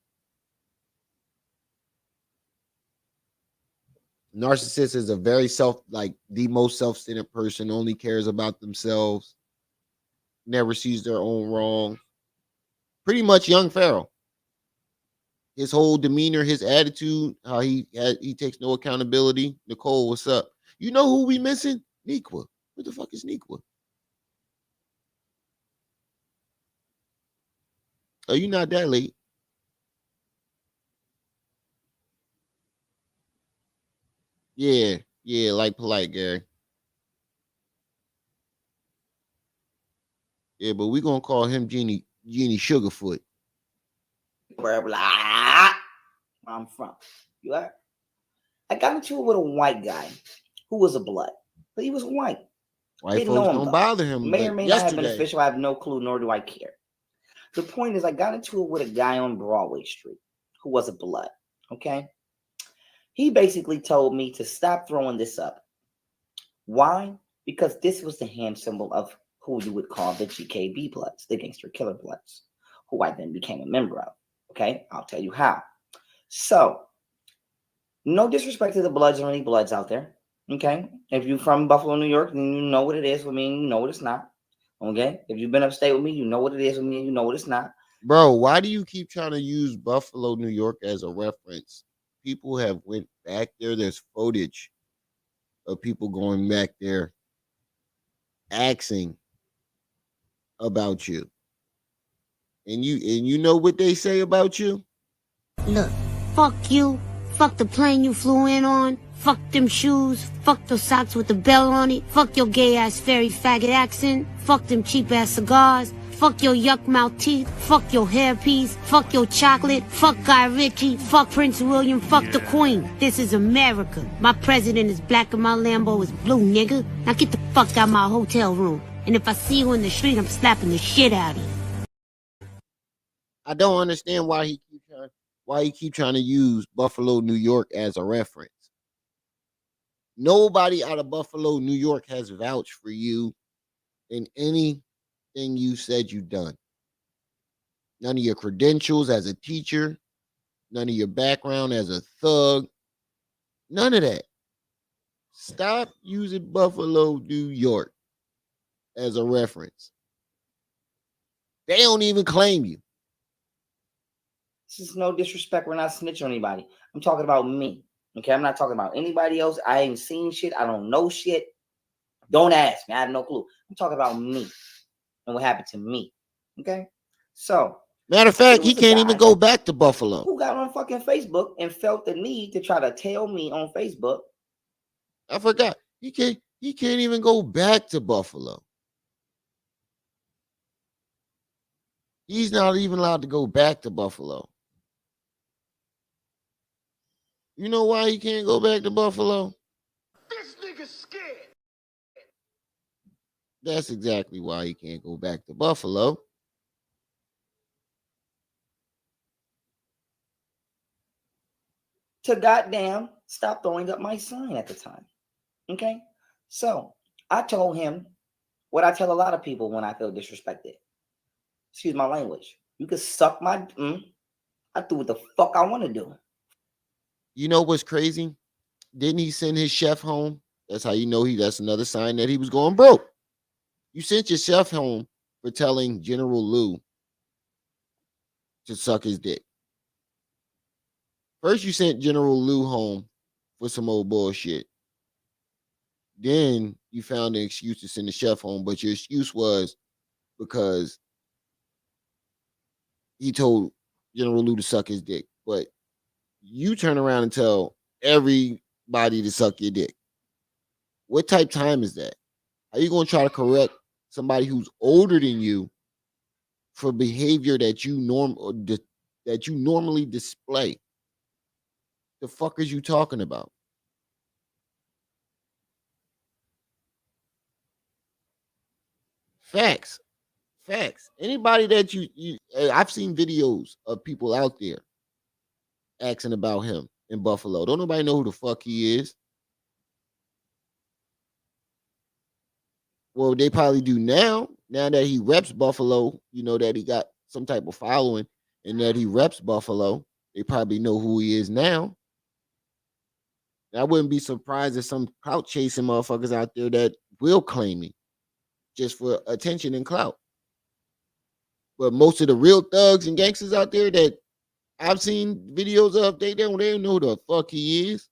Narcissist is a very the most self-centered person, only cares about themselves, never sees their own wrong. Pretty much young Pharaoh. His whole demeanor, his attitude, how he takes no accountability. Nicole, what's up? You know who we missing? Nequa. What the fuck is Nequa? Oh, you not that late. Yeah, yeah, like polite, Gary. Yeah, but we gonna call him Genie Sugarfoot. Where where I'm from. You are? I got into it with a white guy who was a blood, but he was white. White Didn't folks know him don't though. bother him, May or but may not have been yesterday, official. I have no clue, nor do I care. The point is, I got into it with a guy on Broadway Street who was a blood. Okay. He basically told me to stop throwing this up. Why? Because this was the hand symbol of who you would call the GKB Bloods, the Gangster Killer Bloods, who I then became a member of. Okay, I'll tell you how. So, no disrespect to the Bloods or any Bloods out there. Okay, if you're from Buffalo, New York, then you know what it is with me, and you know what it's not. Okay, if you've been upstate with me, you know what it is with me, and you know what it's not. bro. Why do you keep trying to use Buffalo, New York as a reference? People have went back there. There's footage of people going back there asking about you, and you know what they say about you. Look, fuck you. Fuck the plane you flew in on. Fuck them shoes. Fuck those socks with the bell on it. Fuck your gay ass fairy faggot accent. Fuck them cheap ass cigars. Fuck your yuck mouth teeth. Fuck your hairpiece. Fuck your chocolate. Fuck Guy Ritchie. Fuck Prince William. Fuck the Queen. This is America. My president is black and my Lambo is blue, nigga. Now get the fuck out my hotel room. And if I see you in the street, I'm slapping the shit out of you. I don't understand why he keep trying to use Buffalo, New York as a reference. Nobody out of Buffalo, New York has vouched for you in anything you said you've done. None of your credentials as a teacher, none of your background as a thug, none of that. Stop using Buffalo, New York as a reference. They don't even claim you. This is no disrespect. We're not snitching on anybody. I'm talking about me. Okay, I'm not talking about anybody else. I ain't seen shit. I don't know shit. Don't ask me. I have no clue. I'm talking about me and what happened to me. Okay, so Matter of it fact, he was a can't even guy go back to Buffalo. who got on fucking Facebook and felt the need to try to tell me on Facebook. I forgot. He can't even go back to Buffalo. He's not even allowed to go back to Buffalo. You know why he can't go back to Buffalo? This nigga's scared. That's exactly why he can't go back to Buffalo. To goddamn stop throwing up my sign at the time. Okay, so I told him what I tell a lot of people when I feel disrespected. Excuse my language. You can suck my. I do what the fuck I want to do. You know what's crazy? Didn't he send his chef home? That's how you know that's another sign that he was going broke. You sent your chef home for telling General Lou to suck his dick. First, you sent General Lou home for some old bullshit. Then you found an excuse to send the chef home, but your excuse was because he told General Lou to suck his dick. But you turn around and tell everybody to suck your dick. What type time is that? Are you going to try to correct somebody who's older than you for behavior that that you normally display? The fuck is you talking about? Facts. Facts. Anybody that I've seen videos of people out there asking about him in Buffalo. Don't nobody know who the fuck he is. Well, they probably do now. Now that he reps Buffalo, you know that he got some type of following and that he reps Buffalo. They probably know who he is now. I wouldn't be surprised if some clout chasing motherfuckers out there that will claim me just for attention and clout. But most of the real thugs and gangsters out there that I've seen videos of, they don't know who the fuck he is.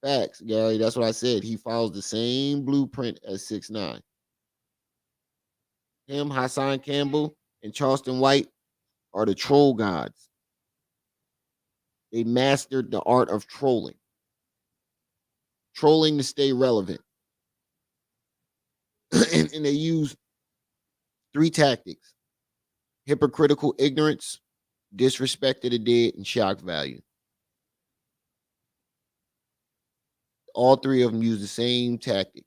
Facts, Gary. That's what I said. He follows the same blueprint as 6ix9ine. Him, Hassan Campbell, and Charleston White are the troll gods. They mastered the art of trolling to stay relevant. And they use three tactics: hypocritical ignorance, disrespect to the dead, and shock value. All three of them use the same tactics.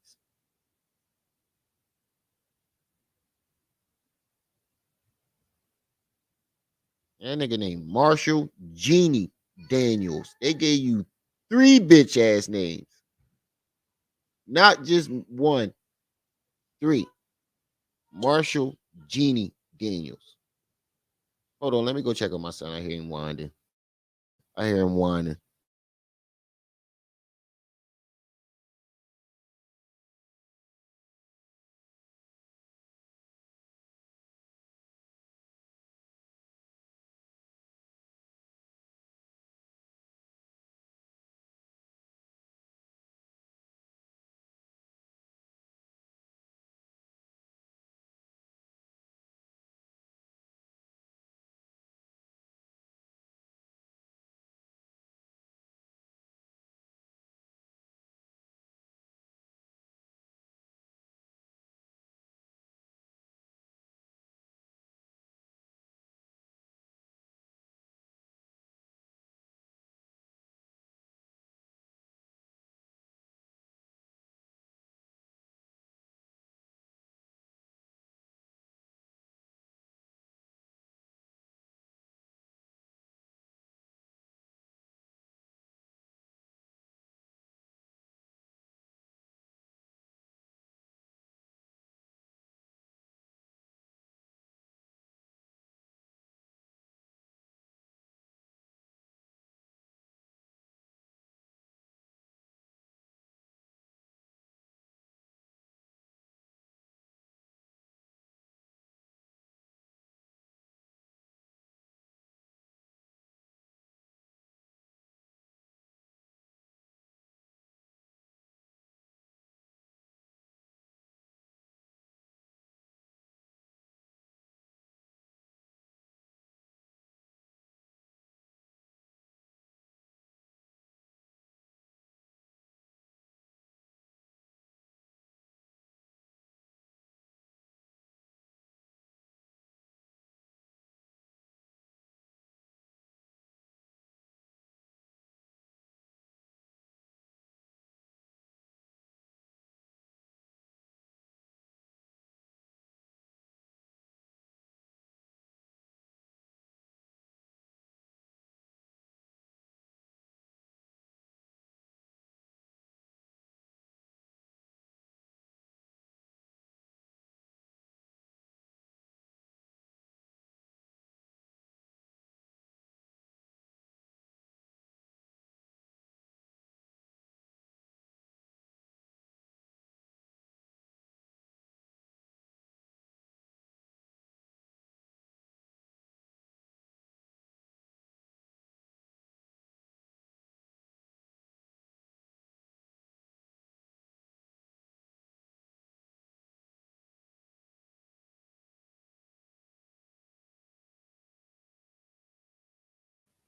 That nigga named Marshall Genie Daniels. They gave you three bitch ass names. Not just one, three. Marshall Genie Daniels. Hold on, let me go check on my son. I hear him whining. I hear him whining.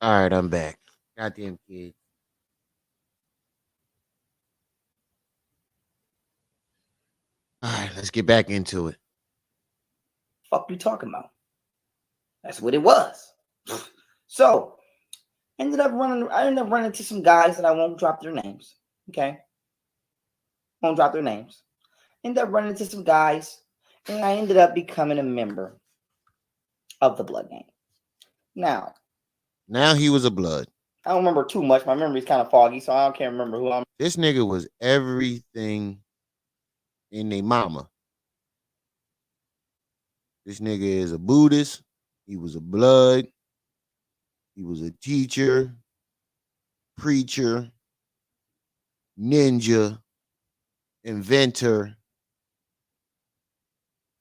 All right, I'm back. Goddamn kids. All right, let's get back into it. Fuck you talking about? That's what it was. So I ended up running into some guys that I won't drop their names. Okay. Won't drop their names. Ended up running into some guys, and I ended up becoming a member of the Blood Gang. Now he was a blood. I don't remember too much. My memory's kind of foggy, so I can't remember who I'm. This nigga was everything in a mama. This nigga is a Buddhist. He was a blood. He was a teacher, preacher, ninja, inventor,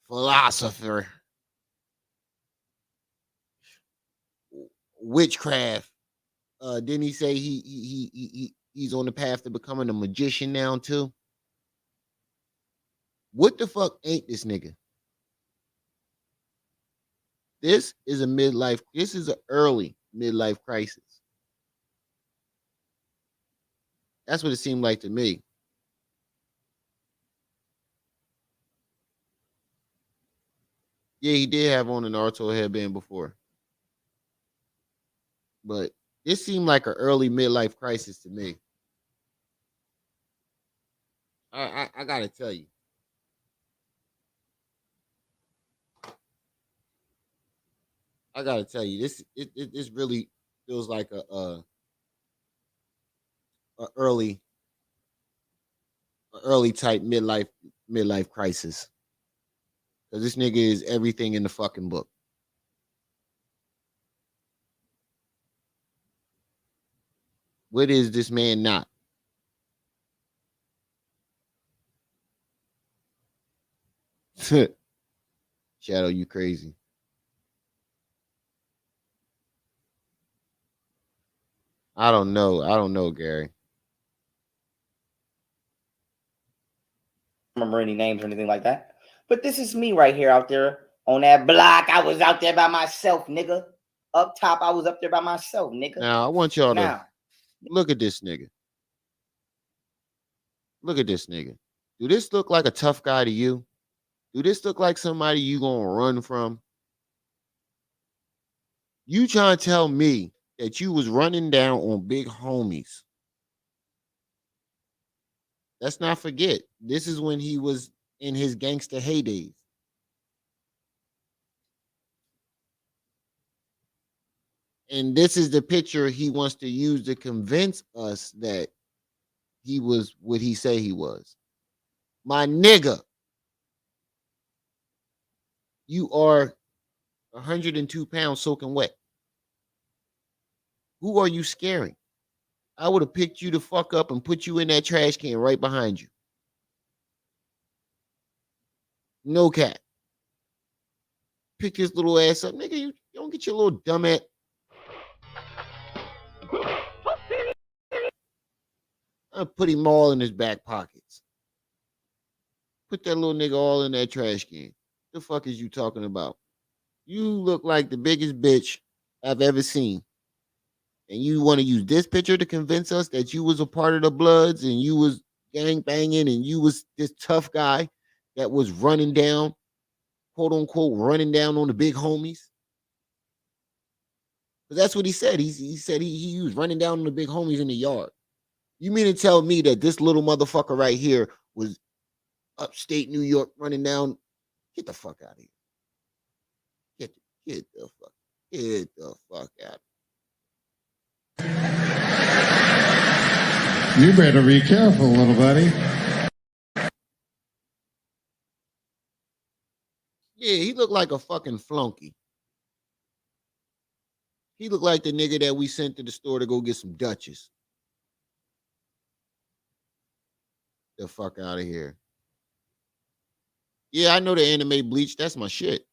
philosopher, witchcraft. Didn't he say he's on the path to becoming a magician now too? What the fuck ain't this nigga? This is a midlife. This is an early midlife crisis. That's what it seemed like to me. Yeah, he did have on an Naruto headband before, but this seemed like an early midlife crisis to me. I gotta tell you, this really feels like a early type midlife crisis. Because this nigga is everything in the fucking book. What is this man not? Shadow, you crazy. I don't know. I don't know, Gary. Remember any names or anything like that. But this is me right here out there on that block. I was out there by myself, nigga. Up top, I was up there by myself, nigga. Now I want y'all to Now, look at this nigga. Look at this nigga. Do this look like a tough guy to you? Do this look like somebody you gonna run from? You trying to tell me that you was running down on big homies? Let's not forget, this is when he was in his gangster heydays. And this is the picture he wants to use to convince us that he was what he say he was. My nigga, you are 102 pounds soaking wet. Who are you scaring? I would have picked you the fuck up and put you in that trash can right behind you. No cat. Pick his little ass up. Nigga, you don't get your little dumb ass. I put him all in his back pockets. Put that little nigga all in that trash can. The fuck is you talking about? You look like the biggest bitch I've ever seen. And you want to use this picture to convince us that you was a part of the Bloods and you was gang banging and you was this tough guy that was running down, quote unquote, running down on the big homies? But that's what he said. He said he was running down on the big homies in the yard. You mean to tell me that this little motherfucker right here was upstate New York running down? Get the fuck out of here. Get the fuck out. You better be careful, little buddy. Yeah, he looked like a fucking flunky. He looked like the nigga that we sent to the store to go get some Dutchess. The fuck out of here. Yeah, I know the anime Bleach. That's my shit.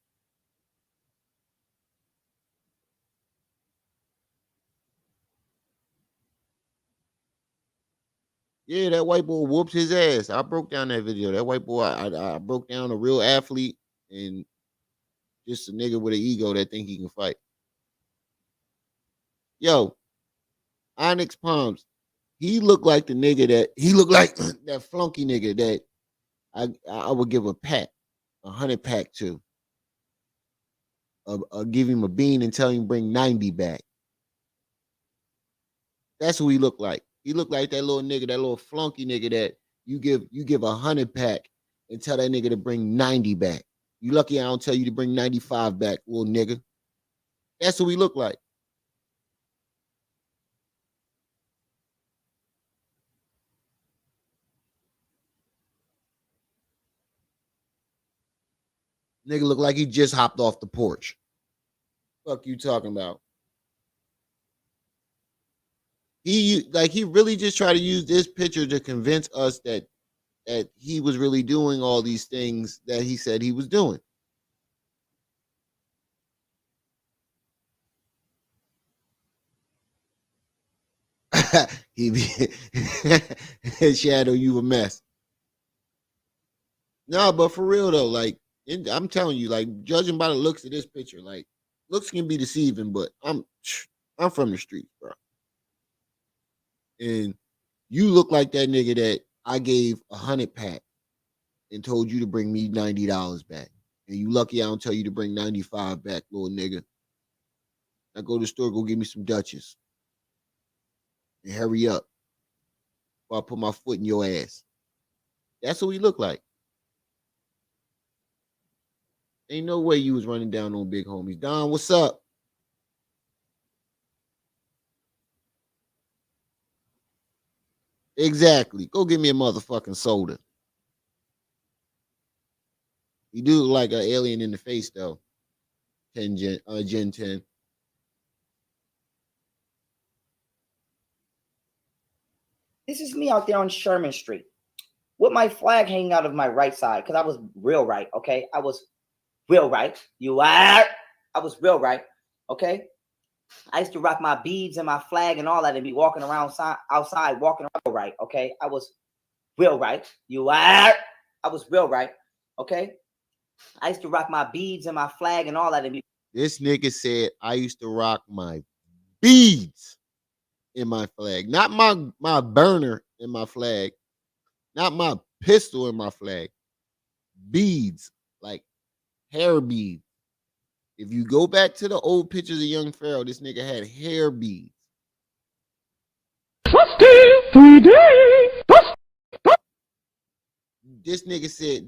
Yeah, that white boy whoops his ass. I broke down that video. That white boy, I broke down a real athlete and just a nigga with an ego that think he can fight. Yo, Onyx Palms, he looked like the nigga that he looked like that flunky nigga that I would give a 100 pack to. I'll give him a bean and tell him bring 90 back. That's who he looked like. He looked like that little nigga, that little flunky nigga that you give 100 pack and tell that nigga to bring 90 back. You lucky I don't tell you to bring 95 back, little nigga. That's who he looked like. Nigga looked like he just hopped off the porch. Fuck you talking about? He really just tried to use this picture to convince us that he was really doing all these things that he said he was doing. He be Shadow, you a mess. No, but for real though, like I'm telling you, like judging by the looks of this picture, like looks can be deceiving, but I'm from the streets, bro. And you look like that nigga that I gave 100 pack and told you to bring me $90 back. And you lucky I don't tell you to bring 95 back, little nigga. Now go to the store, go get me some Dutchess. And hurry up. Or I put my foot in your ass. That's what we look like. Ain't no way you was running down on big homies. Don, what's up? Exactly. Go get me a motherfucking soda. You do look like an alien in the face, though. Gen 10. This is me out there on Sherman Street with my flag hanging out of my right side because I was real right, okay? I was real right. You are. I was real right, okay? I used to rock my beads and my flag and all that and be walking around outside, walking around right, okay? I was real right. You are. I was real right, okay? I used to rock my beads and my flag and all that and be. This nigga said I used to rock my beads in my flag, not my burner in my flag, not my pistol in my flag. Beads, like hair beads. If you go back to the old pictures of young Pharaoh, this nigga had hair beads. This nigga said,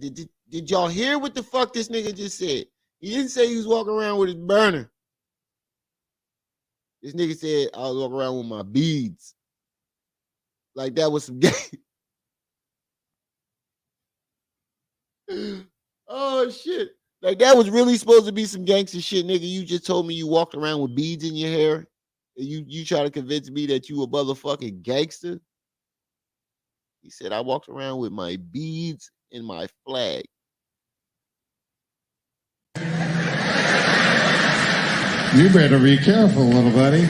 did y'all hear what the fuck this nigga just said? He didn't say he was walking around with his burner. This nigga said I was walking around with my beads. Like that was some gay. Oh shit. Like that was really supposed to be some gangster shit, nigga. You just told me you walked around with beads in your hair. And you try to convince me that you a motherfucking gangster. He said I walked around with my beads and my flag. You better be careful, little buddy.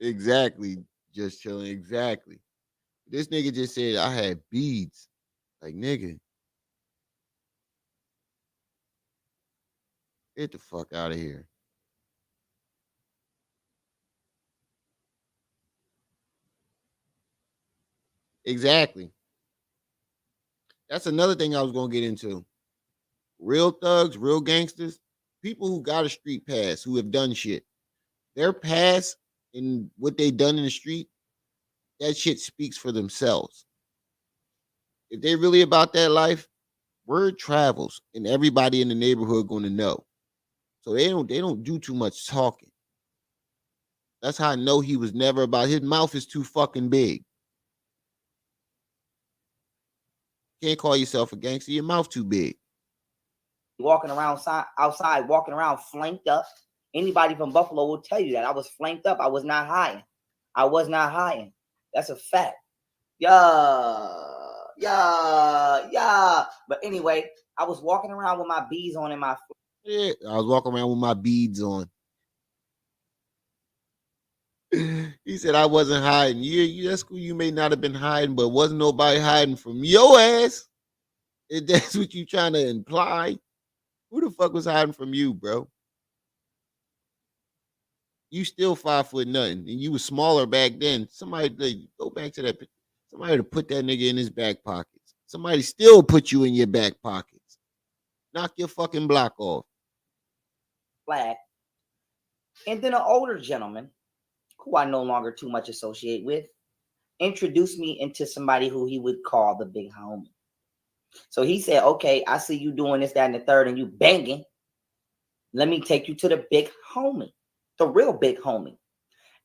Exactly. Just chilling. Exactly. This nigga just said I had beads. Like, nigga, get the fuck out of here. Exactly. That's another thing I was gonna get into. Real thugs, real gangsters, people who got a street pass, who have done shit. Their past and what they done in the street, that shit speaks for themselves. If they really about that life, word travels and everybody in the neighborhood gonna know. So they don't do too much talking. That's how I know he was never about his mouth is too fucking big. Can't call yourself a gangster, your mouth too big. Walking around outside, walking around flanked up. Anybody from Buffalo will tell you that I was flanked up. I was not hiding. I was not hiding. That's a fact. Yeah. But anyway, I was walking around with my beads on in my. Yeah, I was walking around with my beads on. He said I wasn't hiding. Yeah, that's cool. You may not have been hiding, but wasn't nobody hiding from your ass. If that's what you trying to imply. Who the fuck was hiding from you, bro? You still 5 foot nothing, and you was smaller back then. Somebody like, go back to that. Somebody to put that nigga in his back pockets. Somebody still put you in your back pockets. Knock your fucking block off. Flag. And then an older gentleman, who I no longer too much associate with, introduced me into somebody who he would call the big homie. So he said, okay, I see you doing this, that, and the third, and you banging. Let me take you to the big homie, the real big homie.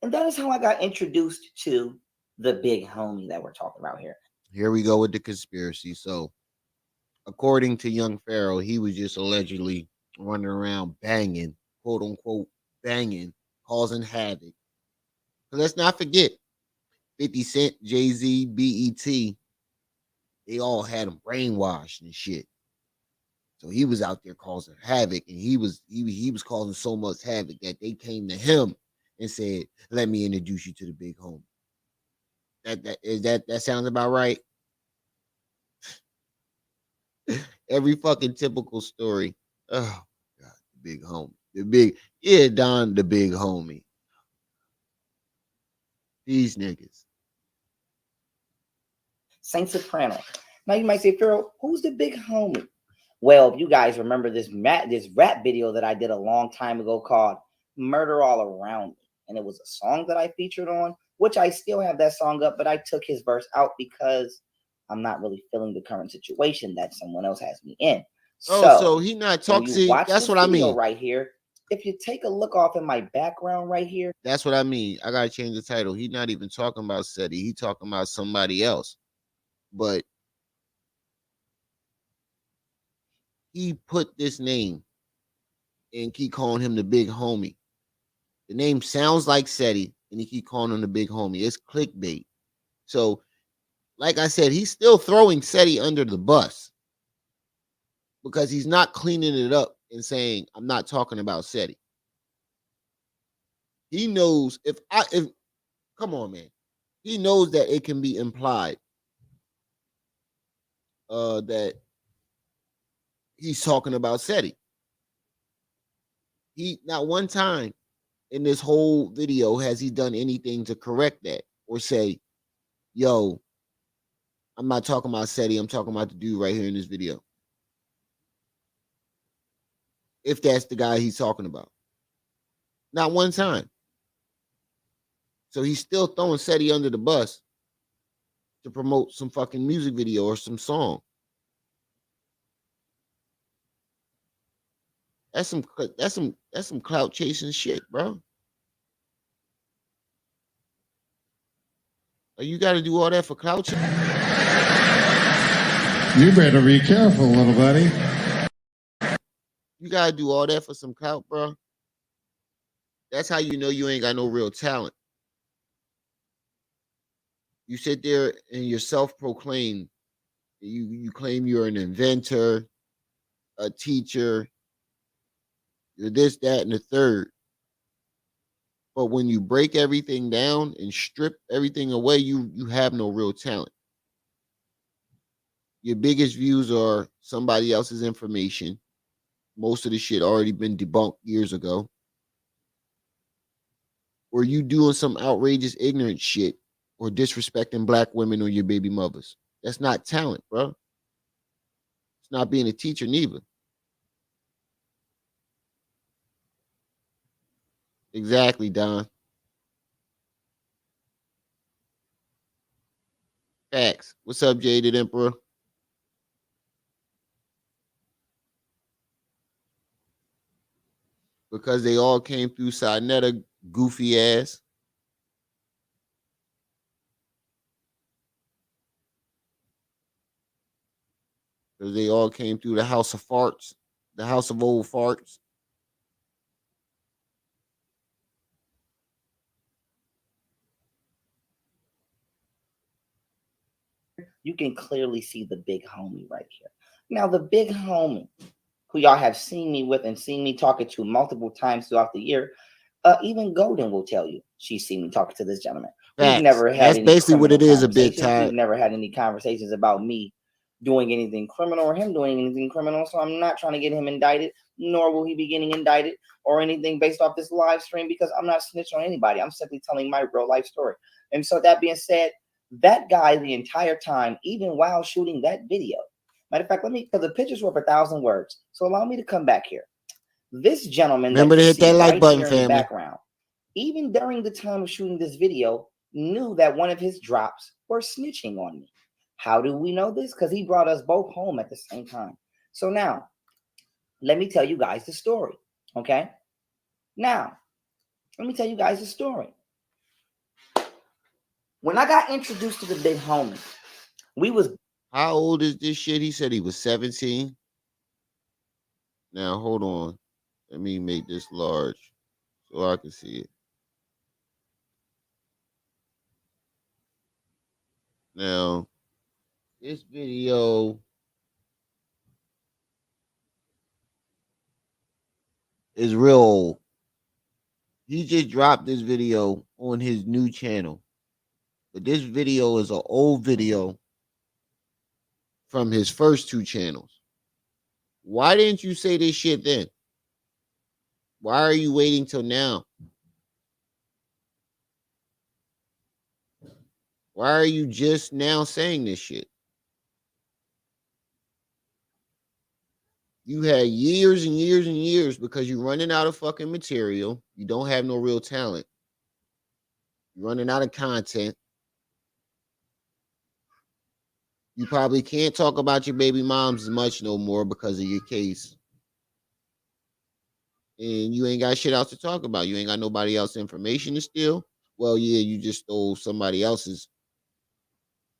And that is how I got introduced to the big homie that we're talking about here. Here we go with the conspiracy. So, according to young Pharaoh, he was just allegedly running around banging, quote unquote, banging, causing havoc. But let's not forget 50 Cent, Jay-Z, BET, they all had him brainwashed and shit. So he was out there causing havoc, and he was causing so much havoc that they came to him and said, "Let me introduce you to the big homie." That sounds about right. Every fucking typical story. Oh God, the big homie. Don, the big homie. These niggas. Saint Soprano. Now you might say, Pharaoh, who's the big homie? Well, if you guys remember this rap video that I did a long time ago called Murder All Around Me. And it was a song that I featured on, which I still have that song up, but I took his verse out because I'm not really feeling the current situation that someone else has me in. So he not when talking. you watch That's this what I video mean. right here, if you take a look off in my background right here. That's what I mean. I gotta change the title. He not even talking about Seti. He talking about somebody else. But he put this name and keep calling him the big homie. The name sounds like Seti, and he keep calling him the big homie. It's clickbait. So, like I said, he's still throwing Seti under the bus because he's not cleaning it up and saying, "I'm not talking about Seti." He knows if come on, man, he knows that it can be implied that he's talking about Seti. He not one time in this whole video has he done anything to correct that or say, "Yo, I'm not talking about Seti. I'm talking about the dude right here in this video." If that's the guy he's talking about, not one time. So he's still throwing Seti under the bus to promote some fucking music video or some song. That's some clout chasing shit, bro. Like, you got to do all that for clout chasing. You better be careful, little buddy. You got to do all that for some clout, bro. That's how you know you ain't got no real talent. You sit there and you're self-proclaimed. You claim you're an inventor, a teacher, you're this, that, and the third. But when you break everything down and strip everything away, you have no real talent. Your biggest views are somebody else's information. Most of the shit already been debunked years ago. Or you doing some outrageous ignorant shit or disrespecting black women or your baby mothers. That's not talent, bro. It's not being a teacher neither. Exactly, Don. Facts. What's up, Jaded Emperor? Because they all came through Sinetta, goofy ass. Because they all came through the house of farts, the house of old farts. You can clearly see the big homie right here. Now, the big homie who y'all have seen me with and seen me talking to multiple times throughout the year, even Golden will tell you she's seen me talking to this gentleman. Facts. We've never had That's any basically what it is a big conversations. time. We've never had any conversations about me doing anything criminal or him doing anything criminal. So I'm not trying to get him indicted, nor will he be getting indicted or anything based off this live stream because I'm not snitching on anybody. I'm simply telling my real life story. And so that being said, that guy the entire time, even while shooting that video, matter of fact, because the picture's worth 1,000 words. So allow me to come back here. This gentleman, remember to hit that like right button, here family. in the background, even during the time of shooting this video, knew that one of his drops were snitching on me. How do we know this? Because he brought us both home at the same time. So now, let me tell you guys the story. Okay? Now, let me tell you guys the story. When I got introduced to the big homie, we was... How old is this shit? He said he was 17. Now, hold on. Let me make this large so I can see it. Now, this video is real old. He just dropped this video on his new channel. But this video is an old video from his first two channels. Why didn't you say this shit then? Why are you waiting till now? Why are you just now saying this shit? You had years and years and years because you're running out of fucking material. You don't have no real talent. You're running out of content. You probably can't talk about your baby moms as much no more because of your case. And you ain't got shit else to talk about. You ain't got nobody else information to steal. Well, yeah, you just stole somebody else's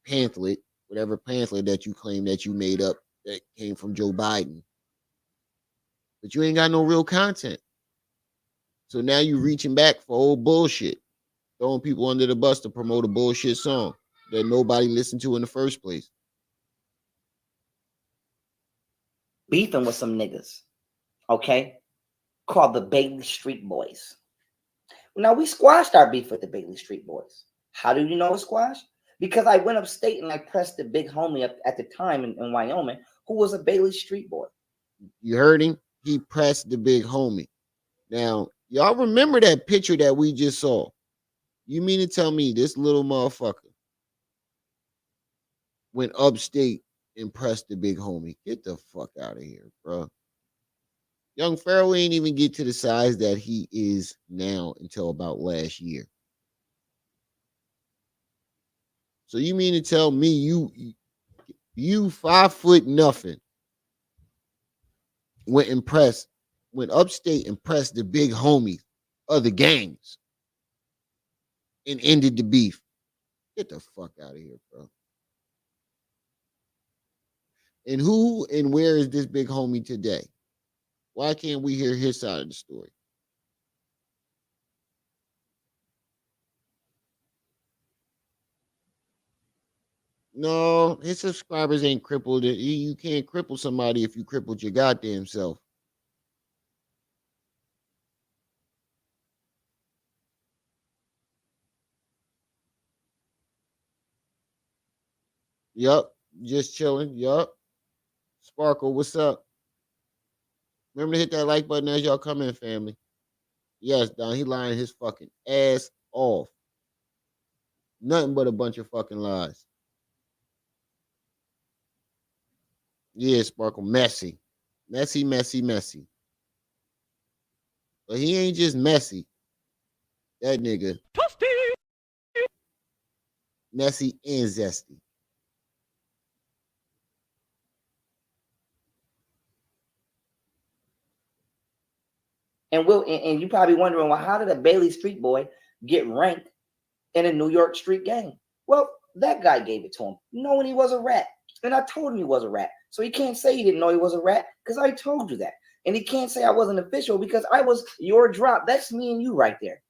pamphlet, whatever pamphlet that you claim that you made up that came from Joe Biden. But you ain't got no real content. So now you reaching back for old bullshit, throwing people under the bus to promote a bullshit song that nobody listened to in the first place. Beefing with some niggas, okay, called the Bailey Street Boys. Now, we squashed our beef with the Bailey Street Boys. How do you know it squashed? Because I went upstate and I pressed the big homie up at the time in Wyoming, who was a Bailey Street Boy. You heard him? He pressed the big homie. Now, y'all remember that picture that we just saw? You mean to tell me this little motherfucker went upstate and pressed the big homie? Get the fuck out of here, bro. Young Pharaoh ain't even get to the size that he is now until about last year. So you mean to tell me you 5 foot nothing went upstate and pressed the big homies of the gangs and ended the beef? Get the fuck out of here, bro. And who and where is this big homie today? Why can't we hear his side of the story? No, his subscribers ain't crippled. You can't cripple somebody if you crippled your goddamn self. Yup, just chilling. Yup. Sparkle, what's up? Remember to hit that like button as y'all come in, family. Yes, Don, he lying his fucking ass off. Nothing but a bunch of fucking lies. Yeah, Sparkle, messy. Messy, messy, messy. But he ain't just messy. That nigga. Messy and zesty. And you probably wondering, well, how did a Bailey Street Boy get ranked in a New York street gang? Well, that guy gave it to him, knowing he was a rat. And I told him he was a rat. So he can't say he didn't know he was a rat because I told you that. And he can't say I wasn't official because I was your drop. That's me and you right there.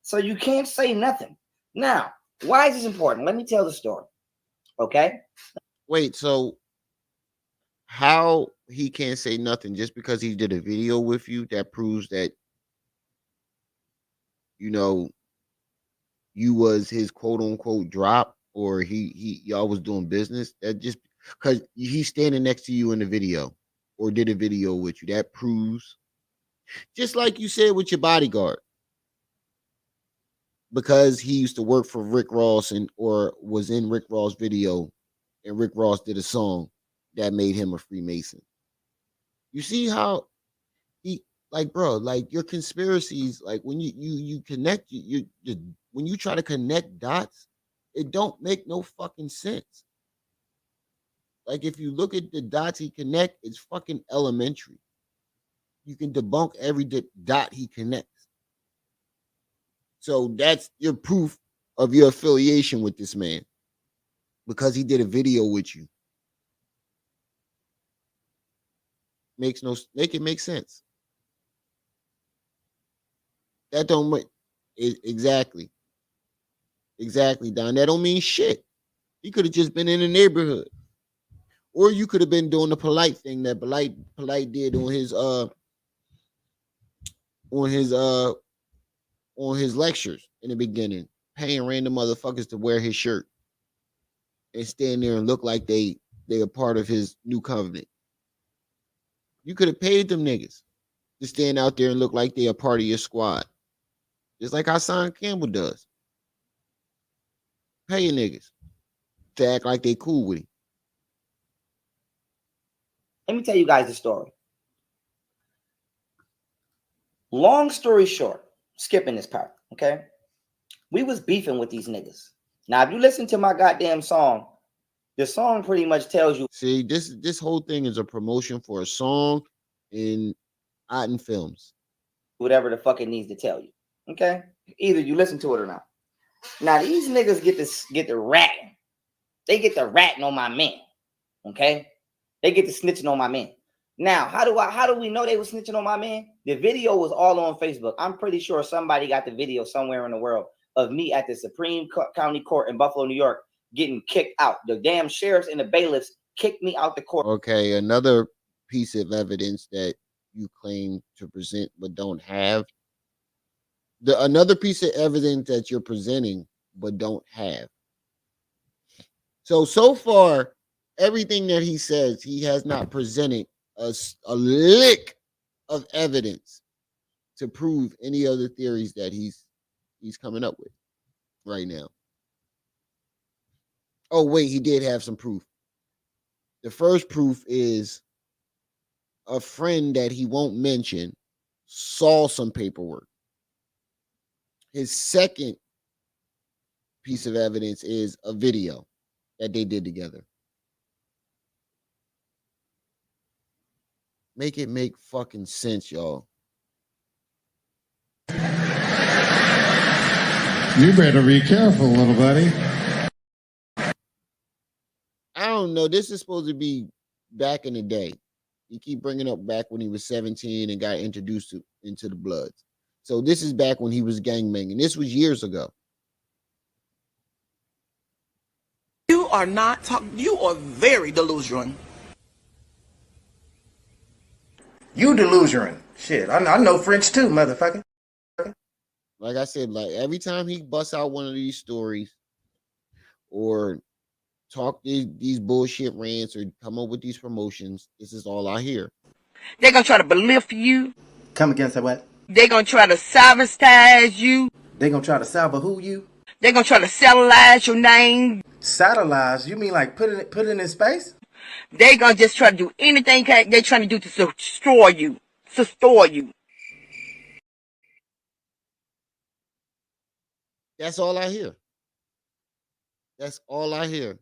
So you can't say nothing. Now, why is this important? Let me tell the story. Okay? Wait, so how he can't say nothing just because he did a video with you that proves that, you know, you was his quote unquote drop, or he y'all was doing business? That just because he's standing next to you in the video or did a video with you, that proves, just like you said with your bodyguard, because he used to work for Rick Ross and or was in Rick Ross video and Rick Ross did a song that made him a Freemason. You see how he, like, bro, like your conspiracies, like when you connect, when you try to connect dots, it don't make no fucking sense. Like if you look at the dots he connect, it's fucking elementary. You can debunk every dot he connects. So that's your proof of your affiliation with this man because he did a video with you. Make it make sense. That don't make exactly. Exactly, Don. That don't mean shit. He could have just been in the neighborhood. Or you could have been doing the polite thing that polite did on his on his lectures in the beginning. paying random motherfuckers to wear his shirt and stand there and look like they are part of his new covenant. You could have paid them niggas to stand out there and look like they are part of your squad. Just like Hassan Campbell does. Pay your niggas to act like they cool with him. Let me tell you guys the story. Long story short, skipping this part, okay? We was beefing with these niggas. Now, if you listen to my goddamn song, the song pretty much tells you. See, this whole thing is a promotion for a song in Otten Films. Whatever the fuck it needs to tell you, okay? Either you listen to it or not. Now, these niggas get the ratting. They get the ratting on my man, okay? They get the snitching on my man. Now, how do we know they were snitching on my man? The video was all on Facebook. I'm pretty sure somebody got the video somewhere in the world of me at the Supreme County Court in Buffalo, New York, getting kicked out. The damn sheriffs and the bailiffs kicked me out the court. Okay, another piece of evidence that you claim to present but don't have. Another piece of evidence that you're presenting but don't have. So far, everything that he says, he has not presented a lick of evidence to prove any other theories that he's coming up with right now. Oh, wait, he did have some proof. The first proof is a friend that he won't mention saw some paperwork. His second piece of evidence is a video that they did together. Make it make fucking sense, y'all. You better be careful, little buddy. I don't know. This is supposed to be back in the day. You keep bringing up back when he was 17 and got introduced into the Bloods. So this is back when he was gangbanging. This was years ago. You are not talking. You are very delusional. You delusional. Shit, I know French too, motherfucker. Like I said, like every time he busts out one of these stories or talk these bullshit rants or come up with these promotions, this is all I hear. They're gonna try to belittle you. Come against that what? They're gonna try to sabotage you. They gonna try to salva who you? They're gonna try to satellize your name. Satellize? You mean like put it in space? They're gonna just try to do anything they're trying to do to destroy you. To store you. That's all I hear. That's all I hear.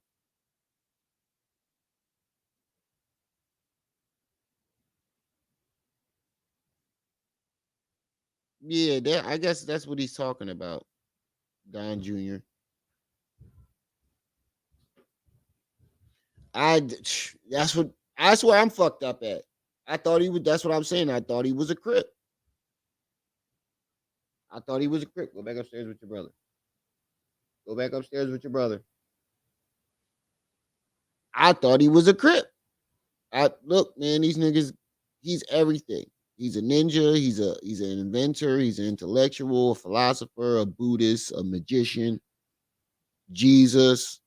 Yeah, I guess that's what he's talking about, Don Jr. That's where I'm fucked up at. I thought he was. That's what I'm saying. I thought he was a Crip. I thought he was a Crip. Go back upstairs with your brother. Go back upstairs with your brother. I thought he was a Crip. Look, man, these niggas. He's everything. He's a ninja. He's an inventor. He's an intellectual, a philosopher, a Buddhist, a magician. Jesus,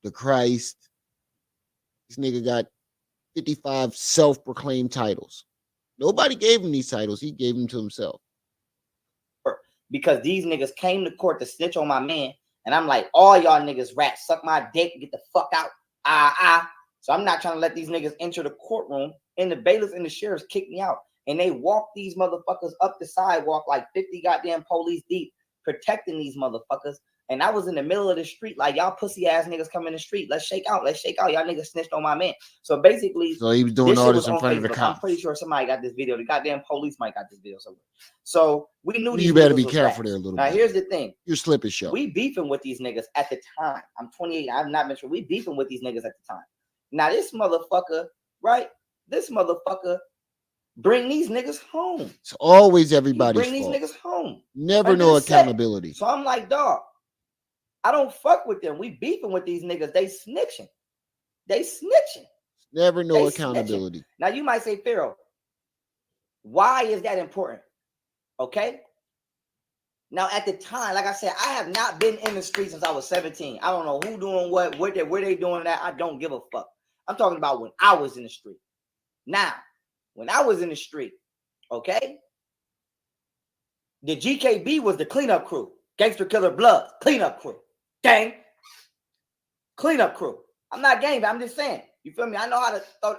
the Christ. This nigga got 55 self-proclaimed titles. Nobody gave him these titles. He gave them to himself. Because these niggas came to court to snitch on my man. And I'm like, all y'all niggas rats, suck my dick, get the fuck out. So I'm not trying to let these niggas enter the courtroom. And the bailiffs and the sheriffs kicked me out. And they walked these motherfuckers up the sidewalk like 50 goddamn police deep, protecting these motherfuckers. And I was in the middle of the street, like, y'all pussy ass niggas come in the street. Let's shake out. Let's shake out. Y'all niggas snitched on my man. So basically, so he was doing all this in front of the Facebook. cops. I'm pretty sure somebody got this video. The goddamn police might got this video somewhere. So we knew these. You better be was careful rats. there a little now, bit. Here's the thing. You're slipping show. We beefing with these niggas at the time. I'm 28. I've not been sure. We beefing with these niggas at the time. Now this motherfucker, right? This motherfucker bring these niggas home. It's always everybody's fault. Bring these niggas home. Never no accountability. So I'm like, dog, I don't fuck with them. We beefing with these niggas. They snitching. Never no accountability. Snitching. Now you might say, Pharaoh, why is that important? Okay. Now, at the time, like I said, I have not been in the street since I was 17. I don't know who doing what, where they doing that. I don't give a fuck. I'm talking about when I was in the street. Now, when I was in the street, okay, the GKB was the cleanup crew. Gangster Killer Bloods, cleanup crew. Gang, cleanup crew. I'm not gang, but I'm just saying. You feel me? I know how to throw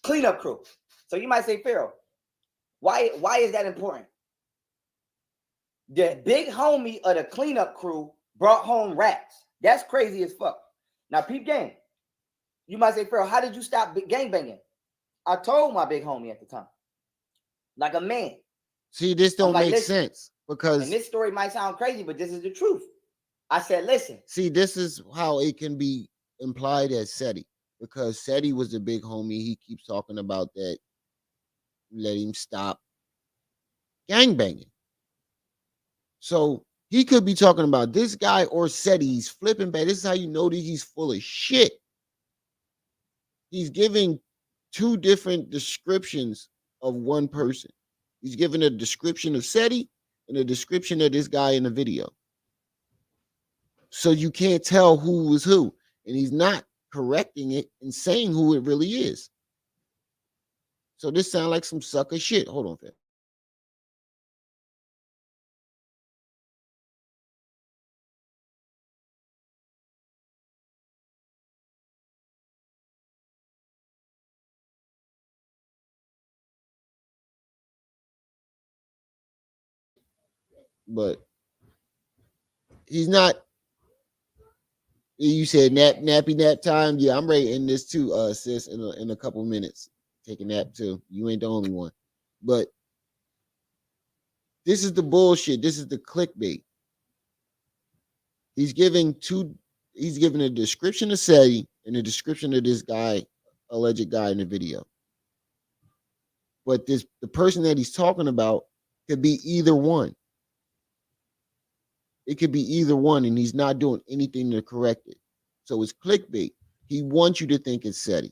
cleanup crew. So you might say, Pharaoh, why is that important? The big homie of the cleanup crew brought home rats. That's crazy as fuck. Now, peep game. You might say, Pharaoh, how did you stop gangbanging? I told my big homie at the time, like a man. See, this don't like, make sense because, and this story might sound crazy, but this is the truth. I said, listen. See, this is how it can be implied as Seti, because Seti was the big homie. He keeps talking about that. Let him stop gangbanging. So he could be talking about this guy or Seti. He's flipping back. This is how you know that he's full of shit. He's giving two different descriptions of one person. He's giving a description of Seti and a description of this guy in the video. So you can't tell who was who. And he's not correcting it and saying who it really is. So this sounds like some sucker shit. Hold on, fam. But he's not. You said nappy nap time. Yeah, I'm ready to end this too, sis. In a couple minutes, take a nap too. You ain't the only one. But this is the bullshit. This is the clickbait. He's giving a description of Seti and a description of this guy, alleged guy in the video. But the person that he's talking about could be either one. It could be either one, and he's not doing anything to correct it. So it's clickbait. He wants you to think it's Seti.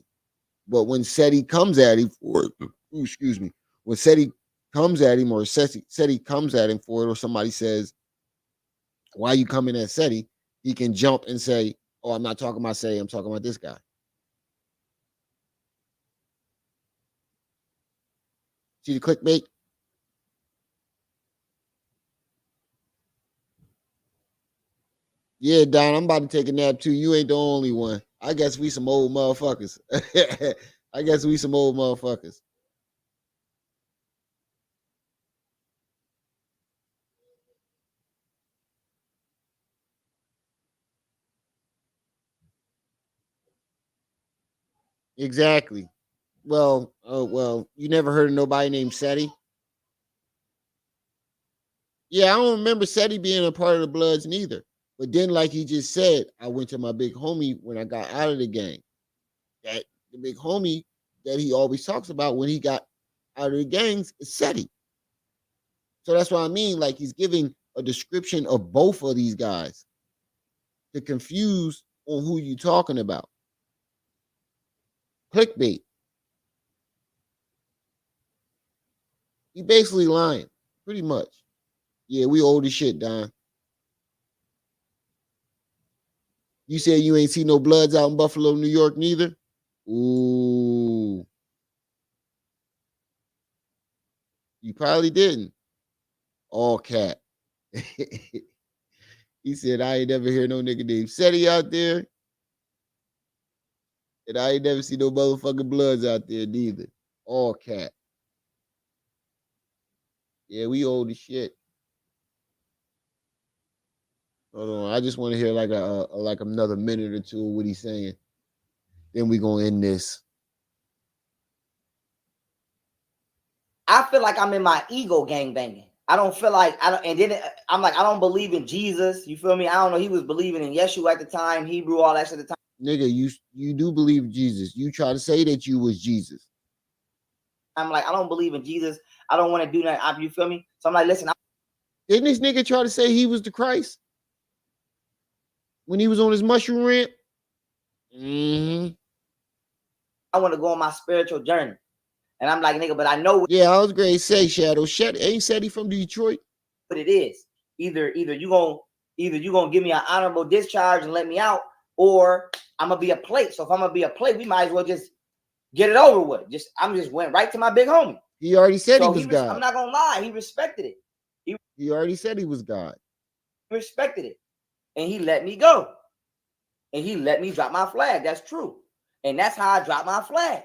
But when Seti comes at him for it, excuse me, when Seti comes at him or Seti comes at him for it, or somebody says, why are you coming at Seti? He can jump and say, oh, I'm not talking about Seti, I'm talking about this guy. See the clickbait? Yeah, Don, I'm about to take a nap too. You ain't the only one. I guess we some old motherfuckers. I guess we some old motherfuckers. Exactly. Well, you never heard of nobody named Seti? Yeah, I don't remember Seti being a part of the Bloods neither. But then, like he just said, I went to my big homie when I got out of the gang. That the big homie that he always talks about when he got out of the gangs is Seti. So that's what I mean. Like he's giving a description of both of these guys to confuse on who you talking about. Clickbait. He basically lying, pretty much. Yeah, we old as shit, Don. You said you ain't see no Bloods out in Buffalo, New York, neither? Ooh. You probably didn't. All cat. He said, I ain't never hear no nigga named Seti out there. And I ain't never see no motherfucking Bloods out there neither. All cat. Yeah, we old as shit. Hold on. I just want to hear like another minute or two of what he's saying. Then we gonna end this. I feel like I'm in my ego gang banging. I don't feel like I don't, and then I'm like, I don't believe in Jesus. You feel me? I don't know. He was believing in Yeshua at the time, Hebrew, all that shit at the time. Nigga, you do believe in Jesus. You try to say that you was Jesus. I'm like, I don't believe in Jesus. I don't want to do that. You feel me? So I'm like, listen. Didn't this nigga try to say he was the Christ when he was on his mushroom ramp? Mm-hmm. I want to go on my spiritual journey. And I'm like, nigga, but I know. Yeah, I was great. Say Shadow. Ain't Seti from Detroit? what it is. Either you gonna give me an honorable discharge and let me out, or I'm gonna be a plate. So if I'm gonna be a plate, we might as well just get it over with. I'm just went right to my big homie. He already said he was God. I'm not gonna lie, he respected it. He already said he was God. He respected it, and he let me go, and he let me drop my flag. That's true, and that's how I dropped my flag.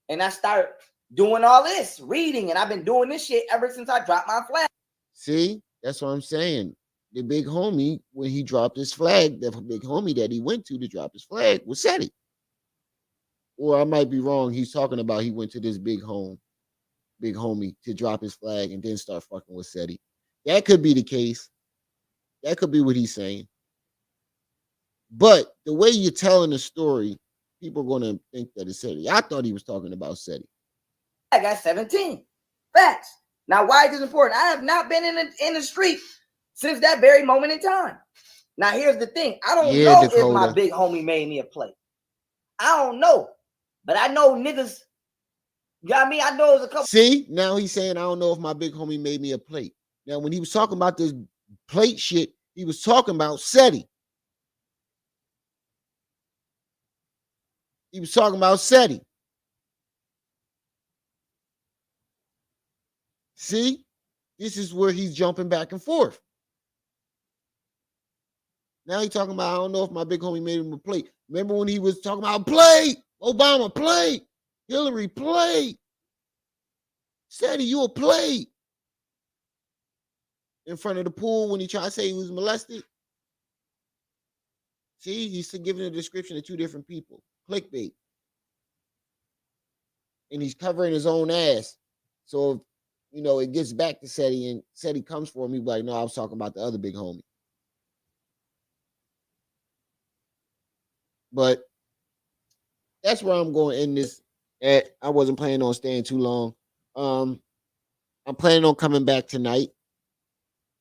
And I started doing all this reading, and I've been doing this shit ever since I dropped my flag. See, that's what I'm saying. The big homie, when he dropped his flag, the big homie that he went to drop his flag was Seti. Or I might be wrong. He's talking about he went to this big homie to drop his flag and then start fucking with Seti. That could be the case. That could be what he's saying. But the way you're telling the story, people are going to think that it's Seti. I thought he was talking about Seti. I got 17. Facts. Now, why is this important? I have not been in the street since that very moment in time. Now, here's the thing. I don't know Dakota. If my big homie made me a play. I don't know. But I know niggas, you got me? I know there's a couple. See, now he's saying, I don't know if my big homie made me a plate. Now, when he was talking about this plate shit, he was talking about Seti. He was talking about Seti. See, this is where he's jumping back and forth. Now he's talking about, I don't know if my big homie made him a plate. Remember when he was talking about plate? Obama plate. Hillary plate. Seti, you a plate. In front of the pool when he tried to say he was molested. See, he's giving a description of two different people. Clickbait. And he's covering his own ass. So, if, you know, it gets back to Seti and Seti comes for him, he'll be like, no, I was talking about the other big homie. But that's where I'm going to end this at. I wasn't planning on staying too long. I'm planning on coming back tonight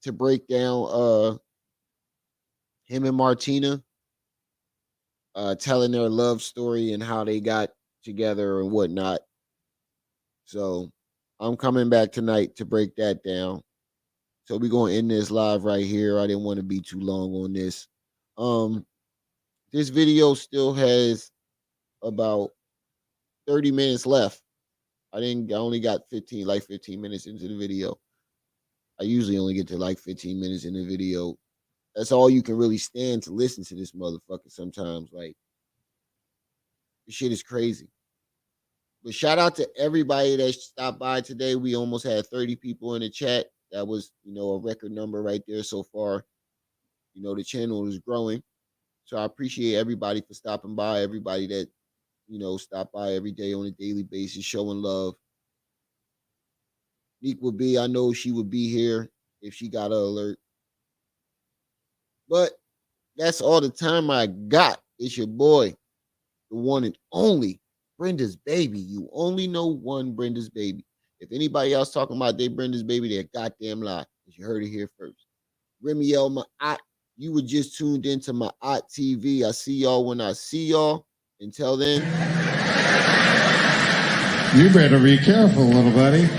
to break down him and Martina telling their love story and how they got together and whatnot. So I'm coming back tonight to break that down. So we're going to end this live right here. I didn't want to be too long on this. This video still has about 30 minutes left. I only got 15 minutes into the video. I usually only get to like 15 minutes in the video. That's all you can really stand to listen to this motherfucker sometimes. Like, this shit is crazy. But shout out to everybody that stopped by today. We almost had 30 people in the chat. That was, you know, a record number right there so far. You know, the channel is growing. So I appreciate everybody for stopping by, everybody that, you know, stop by every day on a daily basis, showing love. Neek would be, I know she would be here if she got an alert. But that's all the time I got. It's your boy, the one and only Brenda's baby. You only know one Brenda's baby. If anybody else talking about they Brenda's baby, they're goddamn lie. Because you heard it here first. Remiel Ma'at, you were just tuned into Ma'at TV. I see y'all when I see y'all. Until then. You better be careful, little buddy.